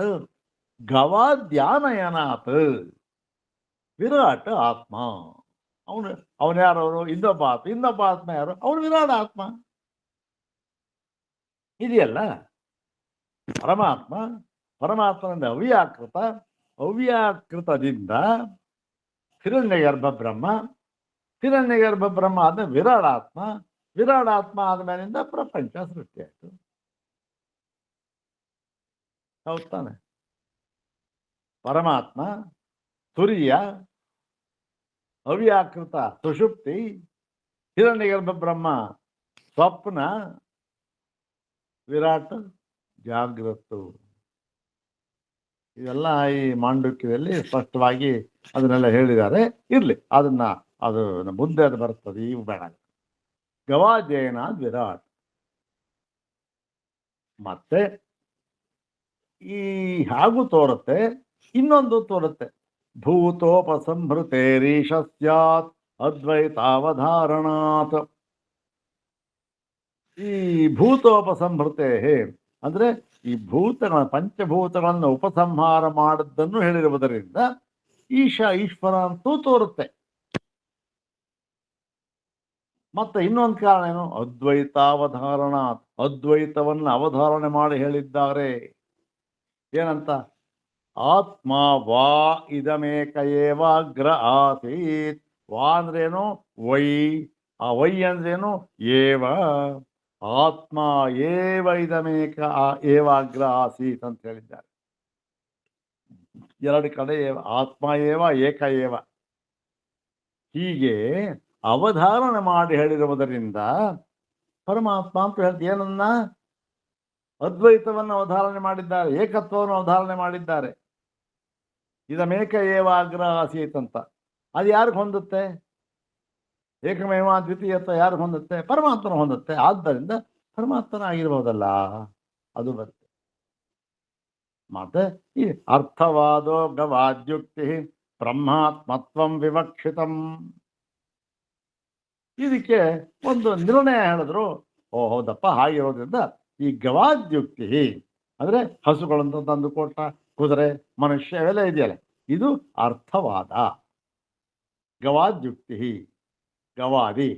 ಗವಾಧ್ಯಾನಯನಾಥ್ ವಿರಾಟ್ ಆತ್ಮ. ಅವನು ಯಾರವರು? ಇನ್ನೊಬ್ಬ ಆತ್ಮ ಯಾರು? ಅವನು ವಿರಾಟ್ ಆತ್ಮ ಇದೆಯಲ್ಲ. ಪರಮಾತ್ಮನಿಂದ ಅವ್ಯಾಕೃತದಿಂದ ಹಿರಣ್ಯಗರ್ಭ ಬ್ರಹ್ಮ ಆದ ವಿರಾಡಾತ್ಮ ಆದ್ಮೇಲಿಂದ ಪ್ರಪಂಚ ಸೃಷ್ಟಿಯಾಯಿತು. ಹೌದು ತಾನೆ? ಪರಮಾತ್ಮ, ತುರಿಯ, ಅವ್ಯಾಕೃತ ಸುಷುಪ್ತಿ, ಹಿರಣ್ಯಗರ್ಭ ಬ್ರಹ್ಮ ಸ್ವಪ್ನ, ವಿರಾಟ್ ಜಾಗೃತ್ತು. ಇದೆಲ್ಲ ಈ ಮಾಂಡುಕ್ಯದಲ್ಲಿ ಸ್ಪಷ್ಟವಾಗಿ ಅದನ್ನೆಲ್ಲ ಹೇಳಿದ್ದಾರೆ. ಇರಲಿ, ಅದು ಮುಂದೆ ಅದು ಬರ್ತದೆ, ಇವು ಬೇಡ. ಗವಾಜೇನ ವಿರಾಟ್. ಮತ್ತೆ ಈ ಹಾಗೂ ತೋರುತ್ತೆ, ಇನ್ನೊಂದು ತೋರುತ್ತೆ. ಭೂತೋಪಸಂಹೃತೇರೀಶ ಸ್ಯಾತ್ ಅದ್ವೈತಾವಧಾರಣಾತ್. ಈ ಭೂತೋಪಸಂಹೃತೆ ಅಂದ್ರೆ ಈ ಪಂಚಭೂತಗಳನ್ನು ಉಪಸಂಹಾರ ಮಾಡಿದ್ದನ್ನು ಹೇಳಿರುವುದರಿಂದ ಈಶ್ವರ ಅಂತೂ ತೋರುತ್ತೆ. ಮತ್ತೆ ಇನ್ನೊಂದು ಕಾರಣ ಏನು? ಅದ್ವೈತಾವಧಾರಣ, ಅದ್ವೈತವನ್ನು ಅವಧಾರಣೆ ಮಾಡಿ ಹೇಳಿದ್ದಾರೆ. ಏನಂತ? ಆತ್ಮ ವಾ ಇದಮೇಕ ಏವಾಗ್ರ ಆಸೀತ್. ವಾ ಅಂದ್ರೇನು? ವೈ. ಆ ವೈ ಅಂದ್ರೇನು? ಏವ. ಆತ್ಮ ಏವ ಇದಮೇಕ ಏವಾಗ್ರ ಆಸೀತ್ ಅಂತ ಹೇಳಿದ್ದಾರೆ. ಎರಡು ಕಡೆ ಆತ್ಮ ಏವ, ಏಕ ಏವ. ಹೀಗೆ ಅವಧಾರಣೆ ಮಾಡಿ ಹೇಳಿರುವುದರಿಂದ ಪರಮಾತ್ಮ ಅಂತ ಹೇಳ್ತೀವಿ. ಏನನ್ನ? ಅದ್ವೈತವನ್ನು ಅವಧಾರಣೆ ಮಾಡಿದ್ದಾರೆ, ಏಕತ್ವವನ್ನು ಅವಧಾರಣೆ ಮಾಡಿದ್ದಾರೆ. ಇದಮೇಕ ಏವಾಗ್ರ ಆಸೀತ್ ಅಂತ. ಅದು ಯಾರಿಗೆ ಹೊಂದುತ್ತೆ? ಏಕಮೇವ ದ್ವಿತೀಯತ್ವ ಯಾರಿಗೆ ಹೊಂದುತ್ತೆ? ಪರಮಾತ್ಮನ ಹೊಂದುತ್ತೆ. ಆದ್ದರಿಂದ ಪರಮಾತ್ಮನ ಆಗಿರ್ಬೋದಲ್ಲ, ಅದು ಬರುತ್ತೆ. ಮತ್ತೆ ಈ ಅರ್ಥವಾದೋ ಗವಾದ್ಯುಕ್ತಿ ಬ್ರಹ್ಮಾತ್ಮತ್ವಂ ವಿವಕ್ಷಿತಂ. ಇದಕ್ಕೆ ಒಂದು ನಿರ್ಣಯ ಹೇಳಿದ್ರು. ಓ ಹೌದಪ್ಪ, ಹಾಗಿರೋದ್ರಿಂದ ಈ ಗವಾದ್ಯುಕ್ತಿ ಅಂದ್ರೆ ಹಸುಗಳನ್ನು ತಂದು ಕೊಟ್ಟ, ಕುದುರೆ, ಮನುಷ್ಯ ಇವೆಲ್ಲ ಇದೆಯಲ್ಲ, ಇದು ಅರ್ಥವಾದ. ಗವಾದ್ಯುಕ್ತಿ, ಗವಾದಿ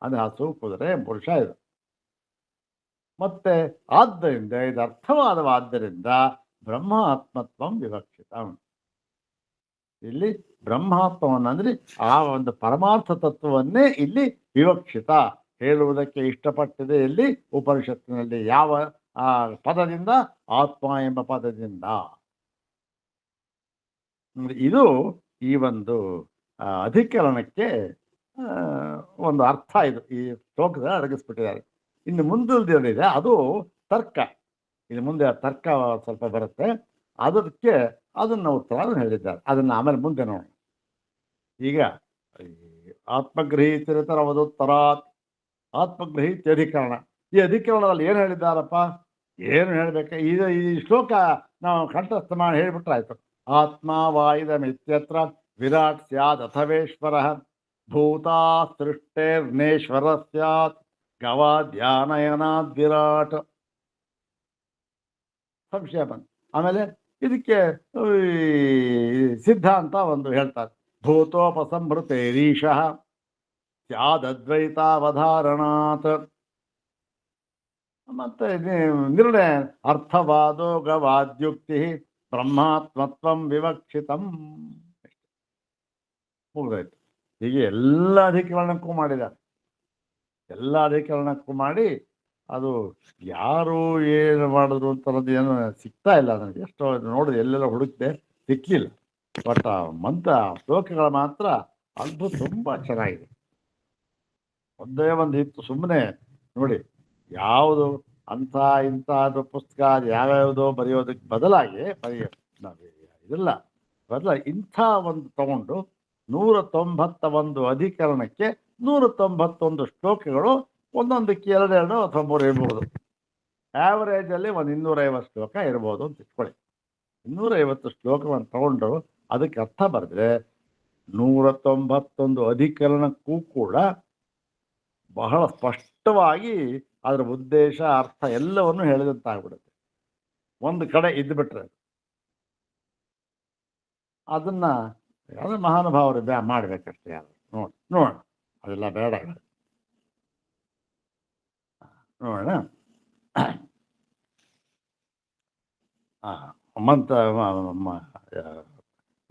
ಅಂದ್ರೆ ಹಸು, ಕುದುರೆ, ಪುರುಷ ಇದು. ಮತ್ತೆ ಆದ್ದರಿಂದ ಇದು ಅರ್ಥವಾದವಾದ್ದರಿಂದ ಬ್ರಹ್ಮಾತ್ಮತ್ವಂ ವಿವಕ್ಷಿತ. ಇಲ್ಲಿ ಬ್ರಹ್ಮಾತ್ಮವನ್ನಂದ್ರೆ ಆ ಒಂದು ಪರಮಾರ್ಥ ತತ್ವವನ್ನೇ ಇಲ್ಲಿ ವಿವಕ್ಷಿತ ಹೇಳುವುದಕ್ಕೆ ಇಷ್ಟಪಟ್ಟಿದೆ. ಇಲ್ಲಿ ಉಪನಿಷತ್ತಿನಲ್ಲಿ ಯಾವ ಪದದಿಂದ? ಆತ್ಮ ಎಂಬ ಪದದಿಂದ. ಇದು ಈ ಒಂದು ಅಧಿಕರಣಕ್ಕೆ ಒಂದು ಅರ್ಥ. ಇದು ಈ ಶ್ಲೋಕದಲ್ಲಿ ಅಡಗಿಸ್ಬಿಟ್ಟಿದ್ದಾರೆ. ಇನ್ನು ಮುಂದಿದೆ ಅದು ತರ್ಕ. ಇನ್ನು ಮುಂದೆ ತರ್ಕ ಸ್ವಲ್ಪ ಬರುತ್ತೆ, ಅದಕ್ಕೆ ಅದನ್ನ ಉತ್ತರ ಹೇಳಿದ್ದಾರೆ. ಅದನ್ನ ಆಮೇಲೆ ಮುಂದೆ ನೋಡೋಣ. ಈಗ ಆತ್ಮಗೃಹೀತರವದುತ್ತರಾತ್, ಆತ್ಮಗೃಹೀತ್ಯಧಿಕರಣ. ಈ ಅಧಿಕರಣದಲ್ಲಿ ಏನು ಹೇಳಿದ್ದಾರಪ್ಪ? ಏನು ಹೇಳ್ಬೇಕು? ಈ ಶ್ಲೋಕ ನಾವು ಕಂಠಸ್ಥ ಮಾಡಿ ಹೇಳಿಬಿಟ್ರಾಯ್ತು. ಆತ್ಮ ವಾಯುದಮಿತ್ಯತ್ರ ವಿರಾಟ್ ಸ್ಯಾದ್ ಅಥವೇಶ್ವರ ಭೂತಾ ಸೃಷ್ಟೇರ್ನೇಶ್ವರ ಸ್ಯಾತ್ ಗವಾಧ್ಯಾನಯನಾದ್ ವಿರಾಟ್. ಸಂಶಯ ಬಂತು. ಆಮೇಲೆ ಇದಕ್ಕೆ ಸಿದ್ಧಾಂತ ಒಂದು ಹೇಳ್ತಾರೆ. ಭೂತೋಪಸಂಹೃತೇರೀಶಃ ಸ್ಯಾದದ್ವೈತಾವಧಾರಣಾತ್. ಮತ್ತೆ ನಿರ್ಣಯ ಅರ್ಥವಾದೋ ಗವಾದ್ಯುಕ್ತಿ ಬ್ರಹ್ಮಾತ್ಮತ್ವಂ ವಿವಕ್ಷಿತಂ. ಮುಗಿದಾಯ್ತು. ಹೀಗೆ ಎಲ್ಲ ಅಧಿಕರಣಕ್ಕೂ ಮಾಡಿದ್ದಾರೆ. ಎಲ್ಲ ಅಧಿಕರಣಕ್ಕೂ ಮಾಡಿ ಅದು ಯಾರು ಏನು ಮಾಡಿದ್ರು ಅಂತನ್ನೋದು ಏನು ಸಿಗ್ತಾ ಇಲ್ಲ ನನಗೆ. ಎಷ್ಟೋ ನೋಡಿದೆ, ಎಲ್ಲೆಲ್ಲ ಹುಡುಕ್ತೆ, ಸಿಕ್ಕಲಿಲ್ಲ. ಬಟ್ ಮಂತ್ರ ಶ್ಲೋಕಗಳು ಮಾತ್ರ ಅದ್ಭುತ, ತುಂಬ ಚೆನ್ನಾಗಿದೆ. ಒಂದೇ ಒಂದು ಇತ್ತು. ಸುಮ್ಮನೆ ನೋಡಿ, ಯಾವುದು ಅಂಥ ಇಂಥದ್ದು ಪುಸ್ತಕ ಯಾವ್ಯಾವುದೋ ಬರೆಯೋದಕ್ಕೆ ಬದಲಾಗಿ ಇದೆಲ್ಲ ಬದಲಾಗಿ ಇಂಥ ಒಂದು ತಗೊಂಡು 191 ಅಧಿಕರಣಕ್ಕೆ 191 ಶ್ಲೋಕಗಳು, ಒಂದೊಂದಕ್ಕೆ 2 ಅಥವಾ 3 ಇರ್ಬೋದು. ಆ್ಯಾವರೇಜಲ್ಲಿ ಒಂದು 250 ಶ್ಲೋಕ ಇರ್ಬೋದು ಅಂತ ಇಟ್ಕೊಳ್ಳಿ. 250 ಶ್ಲೋಕವನ್ನು ತಗೊಂಡು ಅದಕ್ಕೆ ಅರ್ಥ ಬರೆದ್ರೆ 191 ಅಧಿಕರಣಕ್ಕೂ ಕೂಡ ಬಹಳ ಸ್ಪಷ್ಟವಾಗಿ ಅದರ ಉದ್ದೇಶ, ಅರ್ಥ ಎಲ್ಲವನ್ನು ಹೇಳಿದಂತಾಗ್ಬಿಡುತ್ತೆ. ಒಂದು ಕಡೆ ಇದ್ದುಬಿಟ್ರೆ ಅದನ್ನ ಯಾವುದೇ ಮಹಾನುಭಾವರು ಮಾಡ್ಬೇಕಷ್ಟೇ. ಯಾರು ನೋಡೋಣ, ಅದೆಲ್ಲ ಬೇಡ, ನೋಡೋಣ. ಮಂತ್ರ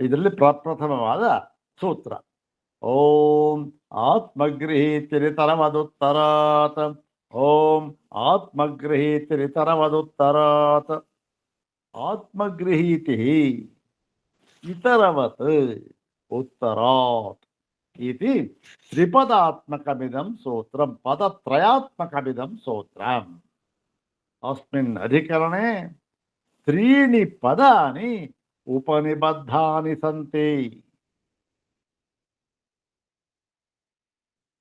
ಇದರಲ್ಲಿ ಪ್ರಪ್ರಥಮವಾದ ಸೂತ್ರ. ಓಂ ಆತ್ಮಗೃಹೀತಿರಿತರವದುತ್ತರಾತ್. ಓಂ ಆತ್ಮಗೃಹೀತಿರಿತರವದುತ್ತರಾತ್. ಆತ್ಮಗೃಹೀತಿ ಇತರವತ್ ಉತ್ತರಾತ್ ಇತಿ ತ್ರಿಪದಾತ್ಮಕಮಿದಂ ಸೂತ್ರಂ, ಪದತ್ರಯಾತ್ಮಕಮಿದಂ ಸೂತ್ರಂ. ಅಸ್ಮಿನ್ ಅಧಿಕರಣೆ 3 ಪದಾನಿ ಉಪನಿಬದ್ಧಾನಿ ಸಂತಿ.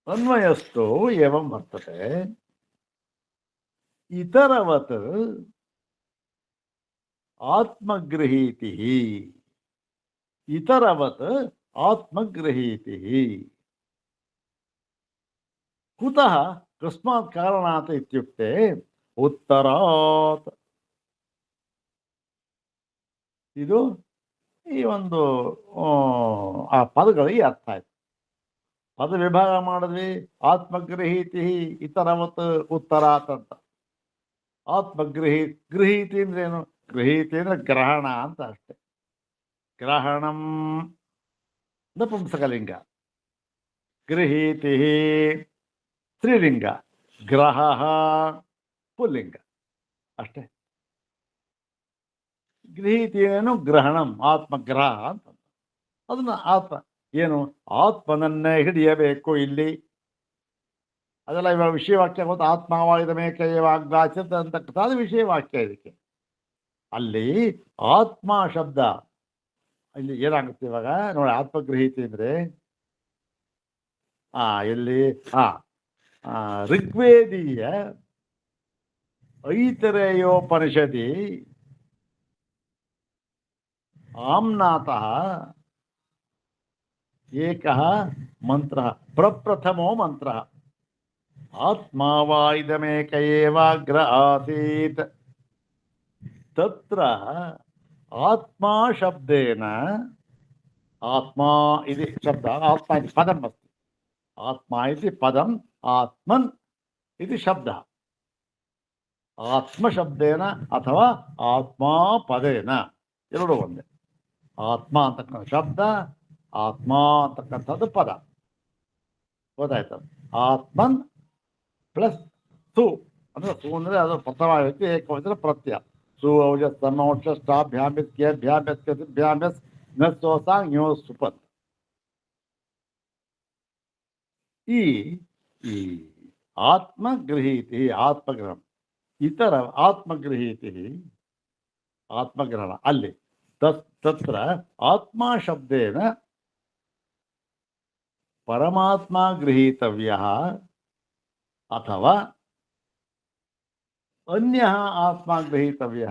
ಅನ್ವಯಸ್ಥೋ ಏವಂ ವರ್ತತೆ. ಇತರವತ್ ಆತ್ಮಗೃಹೀತಿ, ಇತರವತ್ ಆತ್ಮಗೃಹೀತಿ. ಕುತಃ ಕಸ್ಮಾತ್ ಕಾರಣಾತ್ ಇತ್ಯುಕ್ತೆ ಉತ್ತರಾತ್. ಇದು ಈ ಒಂದು ಆ ಪದಗಳಿಗೆ ಅರ್ಥ ಆಯ್ತು. ಪದ ವಿಭಾಗ ಮಾಡಿದ್ವಿ. ಆತ್ಮಗೃಹೀತಿ ಇತರವತ್ ಉತ್ತರಾತ್ ಅಂತ. ಗೃಹೀತಿ ಅಂದ್ರೆ ಏನು? ಗೃಹೀತಿ ಅಂದ್ರೆ ಗ್ರಹಣ ಅಂತ ಅಷ್ಟೆ. ಗ್ರಹಣಂ ನಪುಂಸಕಲಿಂಗ, ಗೃಹೀತಿ ಸ್ತ್ರೀಲಿಂಗ, ಗ್ರಹ ಪುಲ್ಲಿಂಗ ಅಷ್ಟೇ. ಗೃಹೀತಿ ಏನು? ಗ್ರಹಣಂ, ಆತ್ಮಗ್ರಹ ಅಂತ. ಅದನ್ನ ಆತ್ಮ ಏನು? ಆತ್ಮನನ್ನೇ ಹಿಡಿಯಬೇಕು ಇಲ್ಲಿ. ಅದೆಲ್ಲ ಇವಾಗ ವಿಷಯವಾಕ್ಯ ಗೊತ್ತು. ಆತ್ಮವಾಯುಧ ಮೇಕೈವಾಗ್ರಾಚ್ಯತೆ ಅಂತಕ್ಕಂಥದ್ದು ವಿಷಯವಾಕ್ಯ. ಇದಕ್ಕೆ ಅಲ್ಲಿ ಆತ್ಮ ಶಬ್ದ ಇಲ್ಲಿ ಏನಾಗುತ್ತೆ ಇವಾಗ ನೋಡಿ. ಆತ್ಮಗೃಹೀತಿ ಅಂದ್ರೆ ಎಲ್ಲಿ ಋಗ್ವೇದೀಯ ಐತರೇಯೋಪನಿಷದಿ ಆಮ್ನಾತಃ ಏಕಃ ಮಂತ್ರ, ಪ್ರಪ್ರಥಮೋ ಮಂತ್ರ. ಆತ್ಮ ವಾಯುಧಮೇಕ ಏವಾಗ್ರ ಆಸೀತ್. ತತ್ರ ಆತ್ಮ ಶಬ್ದೇನ, ಆತ್ಮ ಇದು ಶಬ್ದ, ಆತ್ಮ ಇದು ಪದಂ ಅಸ್ತಿ. ಆತ್ಮ ಇದು ಪದಂ, ಆತ್ಮನ್ ಇದು ಶಬ್ದ. ಆತ್ಮ ಶಬ್ದೇನ ಅಥವಾ ಆತ್ಮ ಪದೇನ ಎರಡು ಒಂದೇ. ಆತ್ಮ ಅಂತಕ್ಕಂಥ ಶಬ್ದ, ಆತ್ಮ ಅಂತಕ್ಕಂಥದ್ದು ಪದ. ಗೊತ್ತಾಯ್ತು? ಆತ್ಮನ್ ಪ್ಲಸ್ ಸು ಅಂದ್ರೆ ಸು ಅಂದ್ರೆ ಅದು ಪ್ರಥಮವಾಗಿ ಏಕವಚನ ಪ್ರತ್ಯಯ. ಸು ಔಜಸ್ ತನ್ನೋಕ್ಷಾಭ್ಯಾಮ್ಯಸ್ ನೋಸಾಂಗ್ ನ್ಯೋ ಸುಪತ್. ಈ ಆತ್ಮಗೃಹೀತಿ ಆತ್ಮಗ್ರಹಣ, ಇತರ ಆತ್ಮಗೃಹೀತಿ ಆತ್ಮಗ್ರಹಣ. ಅಲ್ಲಿ ತತ್ರ ಆತ್ಮ ಶಬ್ದೇನ ಪರಮಾತ್ಮ ಗೃಹೀತವ್ಯ ಅಥವಾ ಅನ್ಯ ಆತ್ಮ ಗೃಹೀತವ್ಯ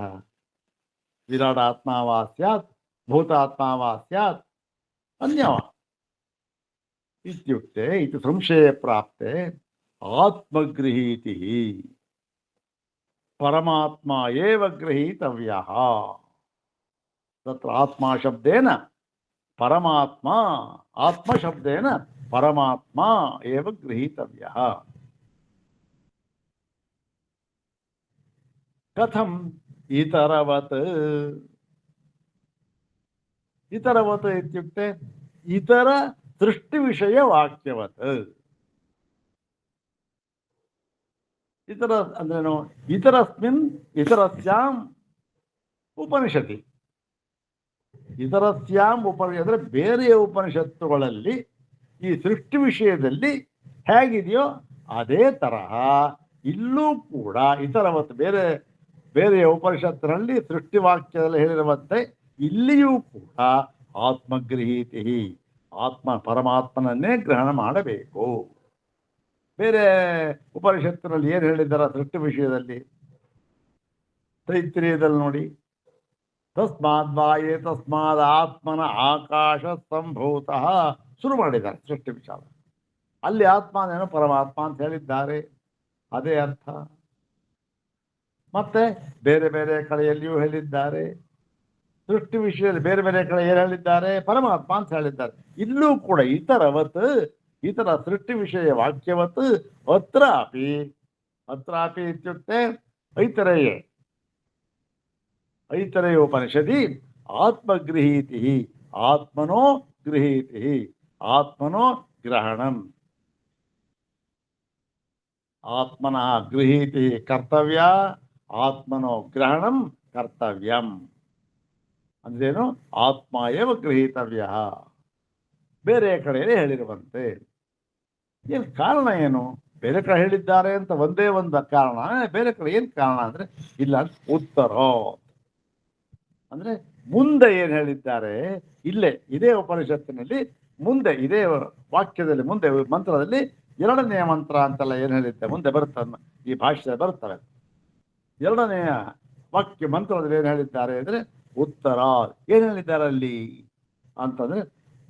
ವಿರಾಟಾತ್ಮ ವಾ ಸ್ಯಾತ್ ಭೂತಾತ್ಮ ವಾ ಸ್ಯಾತ್ ಅನ್ಯವ ಇತ್ಯುಕ್ತೆ ಇದು ಸಂಶಯ ಪ್ರಾಪ್ತೆ ಆತ್ಮಗೃಹೀತಿ ಪರಮಾತ್ಮ ಏವ ಗೃಹೀತವ್ಯ ತತ್ರ ಆತ್ಮ ಶಬ್ದೇನ ಪರಮಾತ್ಮ ಆತ್ಮ ಶಬ್ದೇನ ಪರಮಾತ್ಮ ಏವ ಗೃಹೀತವ್ಯ ಕಥಂ ಇತರವತ್ ಇತರವತ್ ಇತ್ಯುಕ್ತೆ ಇತರ ಸೃಷ್ಟಿ ವಿಷಯ ವಾಕ್ಯವತ್ ಇತರ ಅಂದ್ರೇನು ಇತರಸ್ಮಿನ್ ಇತರಸ್ಯಾಂ ಉಪನಿಷತಿ ಇತರಸ್ಯಾಂ ಅಂದರೆ ಬೇರೆಯ ಉಪನಿಷತ್ತುಗಳಲ್ಲಿ ಈ ಸೃಷ್ಟಿ ವಿಷಯದಲ್ಲಿ ಹೇಗಿದೆಯೋ ಅದೇ ತರಹ ಇಲ್ಲೂ ಕೂಡ ಇತರವತ್ತು ಬೇರೆಯ ಉಪನಿಷತ್ತಿನಲ್ಲಿ ಸೃಷ್ಟಿ ವಾಕ್ಯದಲ್ಲಿ ಹೇಳಿರುವಂತೆ ಇಲ್ಲಿಯೂ ಕೂಡ ಆತ್ಮಗೃಹೀತಿ ಪರಮಾತ್ಮನನ್ನೇ ಗ್ರಹಣ ಮಾಡಬೇಕು. ಬೇರೆ ಉಪನಿಷತ್ತಿನಲ್ಲಿ ಏನು ಹೇಳಿದ್ದಾರೆ ಸೃಷ್ಟಿ ವಿಷಯದಲ್ಲಿ? ತೈತ್ರಿಯದಲ್ಲಿ ನೋಡಿ, ತಸ್ಮಾದ್ ವಾಯೇ ತಸ್ಮಾದ್ ಆತ್ಮನ ಆಕಾಶ ಸಂಭೂತಃ ಶುರು ಮಾಡಿದ್ದಾರೆ ಸೃಷ್ಟಿ ವಿಚಾರ. ಅಲ್ಲಿ ಆತ್ಮನೇನು ಪರಮಾತ್ಮ ಅಂತ ಹೇಳಿದ್ದಾರೆ, ಅದೇ ಅರ್ಥ. ಮತ್ತೆ ಬೇರೆ ಬೇರೆ ಕಡೆಯಲ್ಲಿಯೂ ಹೇಳಿದ್ದಾರೆ ಸೃಷ್ಟಿ ವಿಷಯದಲ್ಲಿ, ಬೇರೆ ಬೇರೆ ಕಡೆ ಏನು ಹೇಳಿದ್ದಾರೆ? ಪರಮಾತ್ಮ ಅಂತ ಹೇಳಿದ್ದಾರೆ. ಇಲ್ಲೂ ಕೂಡ ಇತರವತ್, ಇತರ ಸೃಷ್ಟಿ ವಿಷಯ ವಾಕ್ಯವತ್ ಅತ್ರಾಪಿ ಇತ್ಯುಕ್ತೆ ಐತರೇಯ ಉಪನಿಷದಿ ಆತ್ಮಗೃಹೀತಿ ಆತ್ಮನೋ ಗೃಹೀತಿ ಆತ್ಮನೋ ಗ್ರಹಣಂ ಆತ್ಮನಃ ಗೃಹೀತಿ ಕರ್ತವ್ಯ ಆತ್ಮನೋ ಗ್ರಹಣಂ ಕರ್ತವ್ಯಂ ಅಂದ್ರೇನು? ಆತ್ಮ ಏವ ಗೃಹೀತವ್ಯ. ಬೇರೆ ಕಡೆಯಲ್ಲಿ ಹೇಳಿರುವಂತೆ. ಏನು ಕಾರಣ ಏನು? ಬೇರೆ ಕಡೆ ಹೇಳಿದ್ದಾರೆ ಅಂತ ಒಂದೇ ಒಂದು ಕಾರಣ, ಬೇರೆ ಕಡೆ ಏನು ಕಾರಣ ಅಂದರೆ ಇಲ್ಲ ಉತ್ತರ ಅಂದರೆ ಮುಂದೆ ಏನು ಹೇಳಿದ್ದಾರೆ ಇಲ್ಲೇ ಇದೇ ಉಪನಿಷತ್ತಿನಲ್ಲಿ ಮುಂದೆ ಇದೇ ವಾಕ್ಯದಲ್ಲಿ ಮುಂದೆ ಮಂತ್ರದಲ್ಲಿ ಎರಡನೆಯ ಮಂತ್ರ ಅಂತೆಲ್ಲ ಏನು ಹೇಳಿದ್ದೆ ಮುಂದೆ ಬರುತ್ತವೆ, ಈ ಭಾಷೆಯಲ್ಲಿ ಬರುತ್ತವೆ. ಎರಡನೆಯ ವಾಕ್ಯ ಮಂತ್ರದಲ್ಲಿ ಏನು ಹೇಳಿದ್ದಾರೆ ಅಂದರೆ ಉತ್ತರ. ಏನು ಹೇಳಿದ್ದಾರೆ ಅಲ್ಲಿ ಅಂತಂದ್ರೆ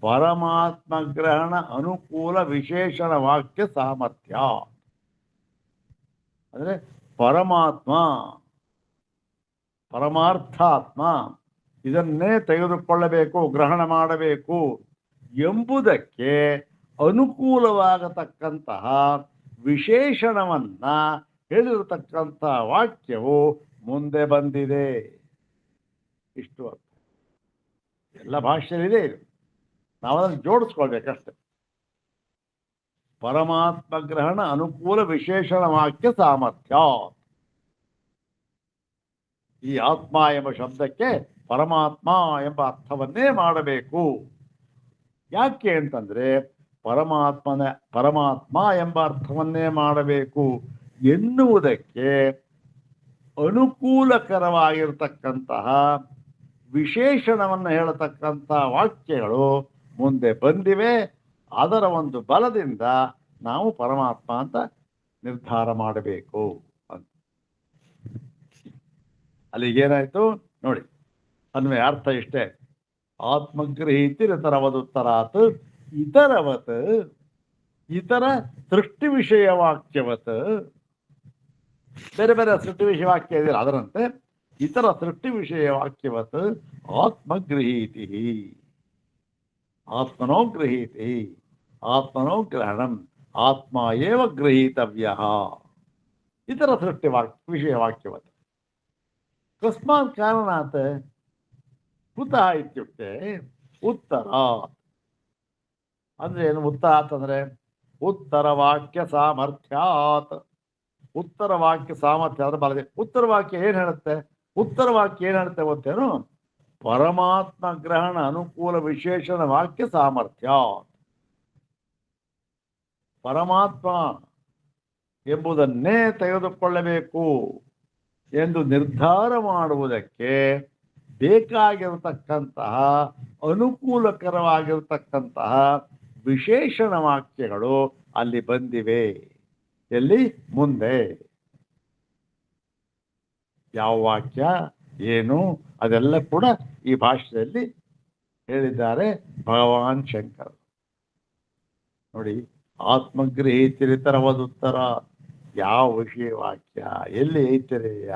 ಪರಮಾತ್ಮ ಗ್ರಹಣ ಅನುಕೂಲ ವಿಶೇಷಣ ವಾಕ್ಯ ಸಾಮರ್ಥ್ಯ. ಅಂದರೆ ಪರಮಾರ್ಥಾತ್ಮ ಇದನ್ನೇ ತೆಗೆದುಕೊಳ್ಳಬೇಕು, ಗ್ರಹಣ ಮಾಡಬೇಕು ಎಂಬುದಕ್ಕೆ ಅನುಕೂಲವಾಗತಕ್ಕಂತಹ ವಿಶೇಷಣವನ್ನ ಹೇಳಿರತಕ್ಕಂಥ ವಾಕ್ಯವು ಮುಂದೆ ಬಂದಿದೆ. ಇಷ್ಟು ಅರ್ಥ ಎಲ್ಲ ಭಾಷೆಯಲ್ಲಿದೆ. ಇದು ನಾವು ಅದನ್ನು ಜೋಡಿಸ್ಕೊಳ್ಬೇಕಷ್ಟೆ. ಪರಮಾತ್ಮ ಗ್ರಹಣ ಅನುಕೂಲ ವಿಶೇಷಣ ವಾಕ್ಯ ಸಾಮರ್ಥ್ಯ. ಈ ಆತ್ಮ ಎಂಬ ಶಬ್ದಕ್ಕೆ ಪರಮಾತ್ಮ ಎಂಬ ಅರ್ಥವನ್ನೇ ಮಾಡಬೇಕು. ಯಾಕೆ ಅಂತಂದ್ರೆ ಪರಮಾತ್ಮ ಎಂಬ ಅರ್ಥವನ್ನೇ ಮಾಡಬೇಕು ಎನ್ನುವುದಕ್ಕೆ ಅನುಕೂಲಕರವಾಗಿರ್ತಕ್ಕಂತಹ ವಿಶೇಷಣವನ್ನು ಹೇಳತಕ್ಕಂಥ ವಾಕ್ಯಗಳು ಮುಂದೆ ಬಂದಿವೆ. ಅದರ ಒಂದು ಬಲದಿಂದ ನಾವು ಪರಮಾತ್ಮ ಅಂತ ನಿರ್ಧಾರ ಮಾಡಬೇಕು ಅಂತ. ಅಲ್ಲಿಗೇನಾಯ್ತು ನೋಡಿ, ಅನ್ವಯ ಅರ್ಥ ಇಷ್ಟೇ. ಆತ್ಮಗೃಹೀತಿ ಇತರವದುತ್ತರಾತ್ ಇತರವತ್ ಇತರ ಸೃಷ್ಟಿ ವಿಷಯ ವಾಕ್ಯವತ್. ಬೇರೆ ಬೇರೆ ಸೃಷ್ಟಿ ವಿಷಯ ವಾಕ್ಯ ಇದೆಯಲ್ಲ ಅದರಂತೆ ಇತರ ಸೃಷ್ಟಿ ವಿಷಯ ವಾಕ್ಯವತ್ ಆತ್ಮಗೃಹೀತಿ ಆತ್ಮನೋ ಗೃಹೀತಿ ಆತ್ಮನೋ ಗ್ರಹಣಂ ಆತ್ಮ ಏವ ಗೃಹೀತವ್ಯ ಇತರ ಸೃಷ್ಟಿ ವಿಷಯ ವಾಕ್ಯವತ್. ಕಸ್ಮಾತ್ ಕಾರಣಾತ್ ಕುತಃ ಇತ್ಯುಕ್ತೆ ಉತ್ತರಾತ್. ಅಂದ್ರೆ ಏನು ಉತ್ತರಾತ್ ಅಂದ್ರೆ ಉತ್ತರ ವಾಕ್ಯ ಸಾಮರ್ಥ್ಯಾತ್. ಉತ್ತರ ವಾಕ್ಯ ಸಾಮರ್ಥ್ಯ ಅಂದ್ರೆ ಬರದೆ. ಉತ್ತರ ವಾಕ್ಯ ಏನ್ ಹೇಳುತ್ತೆ? ಉತ್ತರ ವಾಕ್ಯ ಏನ್ ಹೇಳುತ್ತೆ ಗೊತ್ತೇನು? ಪರಮಾತ್ಮ ಗ್ರಹಣ ಅನುಕೂಲ ವಿಶೇಷಣ ವಾಕ್ಯ ಸಾಮರ್ಥ್ಯ. ಪರಮಾತ್ಮ ಎಂಬುದನ್ನೇ ತೆಗೆದುಕೊಳ್ಳಬೇಕು ಎಂದು ನಿರ್ಧಾರ ಮಾಡುವುದಕ್ಕೆ ಬೇಕಾಗಿರತಕ್ಕಂತಹ ಅನುಕೂಲಕರವಾಗಿರತಕ್ಕಂತಹ ವಿಶೇಷಣ ವಾಕ್ಯಗಳು ಅಲ್ಲಿ ಬಂದಿವೆ. ಎಲ್ಲಿ? ಮುಂದೆ. ಯಾವ ವಾಕ್ಯ ಏನು ಅದೆಲ್ಲ ಕೂಡ ಈ ಭಾಷೆಯಲ್ಲಿ ಹೇಳಿದ್ದಾರೆ ಭಗವಾನ್ ಶಂಕರ್. ನೋಡಿ, ಆತ್ಮಗೃಹೀತಿರಿತರವದುತ್ತರ, ಯಾವ ವಿಷಯ ವಾಕ್ಯ ಎಲ್ಲಿ ಐತರೆಯ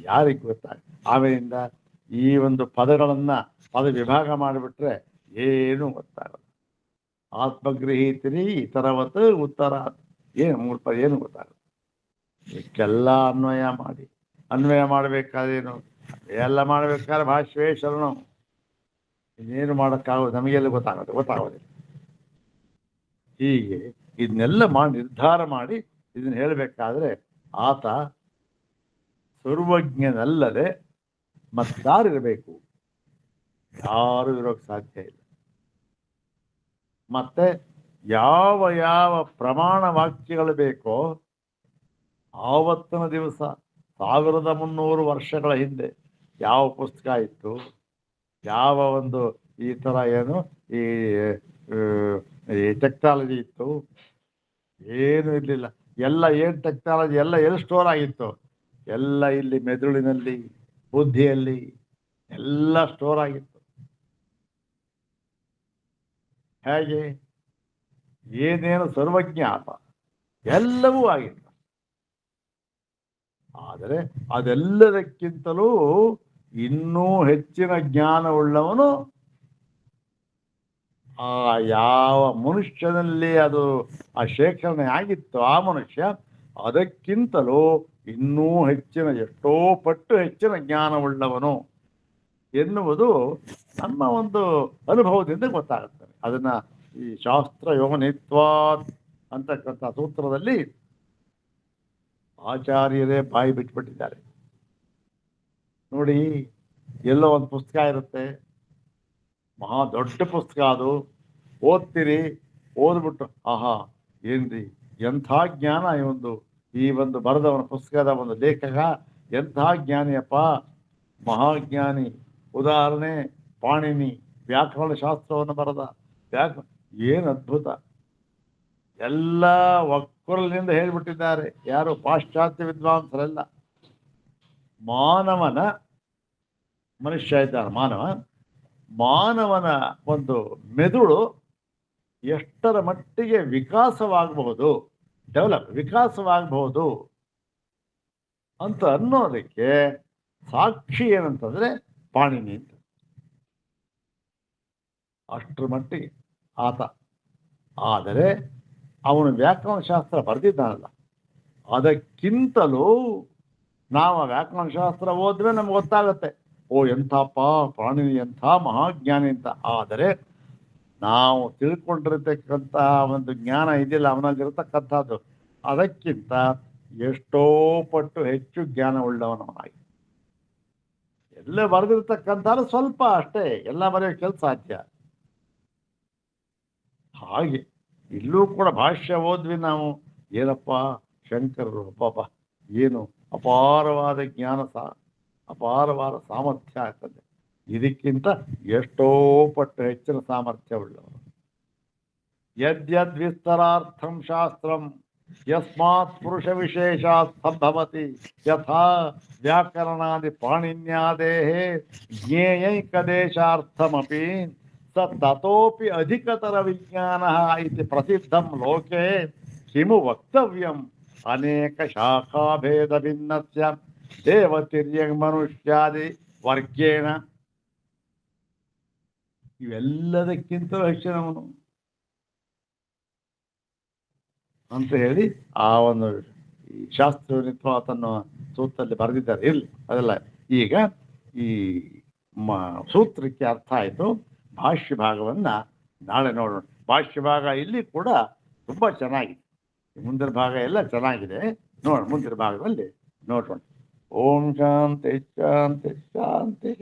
ಯಾರಿಗೆ ಗೊತ್ತಾಗ. ಆಮೇಲಿಂದ ಈ ಒಂದು ಪದಗಳನ್ನ ಪದ ವಿಭಾಗ ಮಾಡಿಬಿಟ್ರೆ ಏನು ಗೊತ್ತಾಗಲ್ಲ. ಆತ್ಮಗೃಹೀತಿರಿ ಇತರವತ್ ಉತ್ತರ, ಏನು ಮೂರು ಪದ ಏನು ಗೊತ್ತಾಗಲ್ಲ. ಇದಕ್ಕೆಲ್ಲ ಅನ್ವಯ ಮಾಡಬೇಕಾದೇನು ಎಲ್ಲ ಮಾಡಬೇಕಾದ್ರೆ ಭಾಷ್ಯವೇ ಶರಣು. ಇನ್ನೇನು ಮಾಡೋಕ್ಕಾಗೋದು, ನಮಗೆಲ್ಲ ಗೊತ್ತಾಗೋದಿಲ್ಲ. ಹೀಗೆ ಇದನ್ನೆಲ್ಲ ನಿರ್ಧಾರ ಮಾಡಿ ಇದನ್ನ ಹೇಳಬೇಕಾದ್ರೆ ಆತ ಸರ್ವಜ್ಞನಲ್ಲದೆ ಮತ್ತಾರಿರಬೇಕು? ಯಾರು ಇರೋಕ್ಕೆ ಸಾಧ್ಯ ಇಲ್ಲ. ಮತ್ತೆ ಯಾವ ಯಾವ ಪ್ರಮಾಣ ವಾಕ್ಯಗಳು ಬೇಕೋ ಆವತ್ತಿನ ದಿವಸ 1300 ವರ್ಷಗಳ ಹಿಂದೆ ಯಾವ ಪುಸ್ತಕ ಇತ್ತು, ಯಾವ ಒಂದು ಈ ಥರ ಏನು ಈ ಟೆಕ್ನಾಲಜಿ ಇತ್ತು, ಏನು ಇರಲಿಲ್ಲ. ಎಲ್ಲ ಏನು ಟೆಕ್ನಾಲಜಿ ಎಲ್ಲ ಎಲ್ಲಿ ಸ್ಟೋರ್ ಆಗಿತ್ತು? ಎಲ್ಲ ಇಲ್ಲಿ ಮೆದುಳಿನಲ್ಲಿ, ಬುದ್ಧಿಯಲ್ಲಿ ಎಲ್ಲ ಸ್ಟೋರ್ ಆಗಿತ್ತು. ಹೇಗೆ? ಏನೇನು ಸರ್ವಜ್ಞ ಆತ, ಎಲ್ಲವೂ ಆಗಿತ್ತು. ಆದರೆ ಅದೆಲ್ಲದಕ್ಕಿಂತಲೂ ಇನ್ನೂ ಹೆಚ್ಚಿನ ಜ್ಞಾನವುಳ್ಳವನು ಆ ಯಾವ ಮನುಷ್ಯನಲ್ಲಿ ಅದು ಆ ಶೇಖರಣೆ ಆಗಿತ್ತು, ಆ ಮನುಷ್ಯ ಅದಕ್ಕಿಂತಲೂ ಇನ್ನೂ ಹೆಚ್ಚಿನ, ಎಷ್ಟೋ ಪಟ್ಟು ಹೆಚ್ಚಿನ ಜ್ಞಾನವುಳ್ಳವನು ಎನ್ನುವುದು ನಮ್ಮ ಒಂದು ಅನುಭವದಿಂದ ಗೊತ್ತಾಗುತ್ತದೆ. ಅದನ್ನ ಈ ಶಾಸ್ತ್ರ ಯೋಗನಿತ್ವಾತ್ ಅಂತಕ್ಕಂಥ ಸೂತ್ರದಲ್ಲಿ ಆಚಾರ್ಯರೇ ಬಾಯಿ ಬಿಟ್ಬಿಟ್ಟಿದ್ದಾರೆ. ನೋಡಿ, ಎಲ್ಲೋ ಒಂದು ಪುಸ್ತಕ ಇರುತ್ತೆ, ಮಹಾ ದೊಡ್ಡ ಪುಸ್ತಕ, ಅದು ಓದ್ತೀರಿ, ಓದ್ಬಿಟ್ಟು ಆಹಾ ಏನ್ರಿ ಎಂಥ ಜ್ಞಾನ ಈ ಒಂದು ಬರೆದವನ ಪುಸ್ತಕದ ಒಂದು ಲೇಖಕ ಎಂಥ ಜ್ಞಾನಿಯಪ್ಪ, ಮಹಾಜ್ಞಾನಿ. ಉದಾಹರಣೆ ಪಾಣಿನಿ, ವ್ಯಾಕರಣ ಶಾಸ್ತ್ರವನ್ನು ಬರೆದ ಏನು ಅದ್ಭುತ. ಎಲ್ಲ ಒಕ್ಕಲಿನಿಂದ ಹೇಳ್ಬಿಟ್ಟಿದ್ದಾರೆ ಯಾರು? ಪಾಶ್ಚಾತ್ಯ ವಿದ್ವಾಂಸರೆಲ್ಲ. ಮನುಷ್ಯ ಇದ್ದಾನೆ, ಮಾನವನ ಒಂದು ಮೆದುಳು ಎಷ್ಟರ ಮಟ್ಟಿಗೆ ವಿಕಾಸವಾಗಬಹುದು ಅಂತ ಅನ್ನೋದಕ್ಕೆ ಸಾಕ್ಷಿ ಏನಂತಂದ್ರೆ ಪಾಣಿನಿ ಅಂತ. ಅಷ್ಟರ ಮಟ್ಟಿಗೆ ಆತ. ಆದರೆ ಅವನು ವ್ಯಾಕರಣಶಾಸ್ತ್ರ ಬರೆದಿದ್ದಾನಲ್ಲ, ಅದಕ್ಕಿಂತಲೂ ನಾವು ವ್ಯಾಕರಣಶಾಸ್ತ್ರ ಓದಿದ್ರೆ ನಮ್ಗೆ ಗೊತ್ತಾಗುತ್ತೆ, ಓ ಎಂಥಪ್ಪ ಪಾಣಿನಿ, ಎಂಥ ಮಹಾಜ್ಞಾನಿ ಅಂತ. ಆದರೆ ನಾವು ತಿಳ್ಕೊಂಡಿರ್ತಕ್ಕಂತಹ ಒಂದು ಜ್ಞಾನ ಇದೆಯಲ್ಲ, ಅವನಲ್ಲಿರ್ತಕ್ಕಂಥದ್ದು ಅದಕ್ಕಿಂತ ಎಷ್ಟೋ ಪಟ್ಟು ಹೆಚ್ಚು ಜ್ಞಾನ ಉಳ್ಳವನಾಗಿ. ಎಲ್ಲ ಬರೆದಿರ್ತಕ್ಕಂಥ ಸ್ವಲ್ಪ ಅಷ್ಟೇ, ಎಲ್ಲ ಬರೆಯೋಕ್ಕೆ ಕೆಲಸ ಸಾಧ್ಯ. ಹಾಗೆ ಇಲ್ಲೂ ಕೂಡ ಭಾಷ್ಯ ಓದ್ವಿ ನಾವು, ಏನಪ್ಪ ಶಂಕರರು ಪಾಪ ಏನು ಅಪಾರವಾದ ಜ್ಞಾನ, ಅಪಾರವಾದ ಸಾಮರ್ಥ್ಯ ಆಗ್ತದೆ. ಇದಕ್ಕಿಂತ ಎಷ್ಟೋ ಪಟ್ಟು ಹೆಚ್ಚಿನ ಸಾಮರ್ಥ್ಯವುಳ್ಳವರು. ಯದ್ಯದ್ವಿಸ್ತರಾರ್ಥಂ ಶಾಸ್ತ್ರಂ ಯಸ್ಮಾತ್ ಪುರುಷ ವಿಶೇಷಾತ್ ಸಂಭವತಿ ಯಥಾ ವ್ಯಾಕರಣಾದಿ ಪಾಣಿನ್ಯಾದೇಹೇ ಜ್ಞೇಯೈಕದೇಶಾರ್ಥಮಪಿ ತತೋಪಿ ಅಧಿಕತರ ವಿಜ್ಞಾನ ಇತಿ ಪ್ರಸಿದ್ಧಂ ಲೋಕೆ ಕಿಮು ವಕ್ತವ್ಯಂ ಅನೇಕ ಶಾಖಾಭೇದ ಭಿನ್ನಸ್ಯ ದೇವತಿರ್ಯ ಮನುಷ್ಯಾದಿ ವರ್ಗೇಣ. ಇವೆಲ್ಲದಕ್ಕಿಂತಲೂ ಹೆಚ್ಚಿನವನು ಅಂತ ಹೇಳಿ ಆ ಒಂದು ಶಾಸ್ತ್ರನಿತ್ವ ತನ್ನ ಸೂತ್ರದಲ್ಲಿ ಬರೆದಿದ್ದಾರೆ. ಇರಲಿ, ಅದೆಲ್ಲ ಈಗ ಈ ಸೂತ್ರಕ್ಕೆ ಅರ್ಥ ಆಯಿತು. ಭಾಷ್ಯ ಭಾಗವನ್ನು ನಾಳೆ ನೋಡೋಣ. ಭಾಷ್ಯ ಭಾಗ ಇಲ್ಲಿ ಕೂಡ ತುಂಬ ಚೆನ್ನಾಗಿದೆ, ಮುಂದಿನ ಭಾಗ ಎಲ್ಲ ಚೆನ್ನಾಗಿದೆ. ಮುಂದಿನ ಭಾಗದಲ್ಲಿ ನೋಡೋಣ. ಓಂ ಶಾಂತಿ ಶಾಂತಿ ಶಾಂತಿ.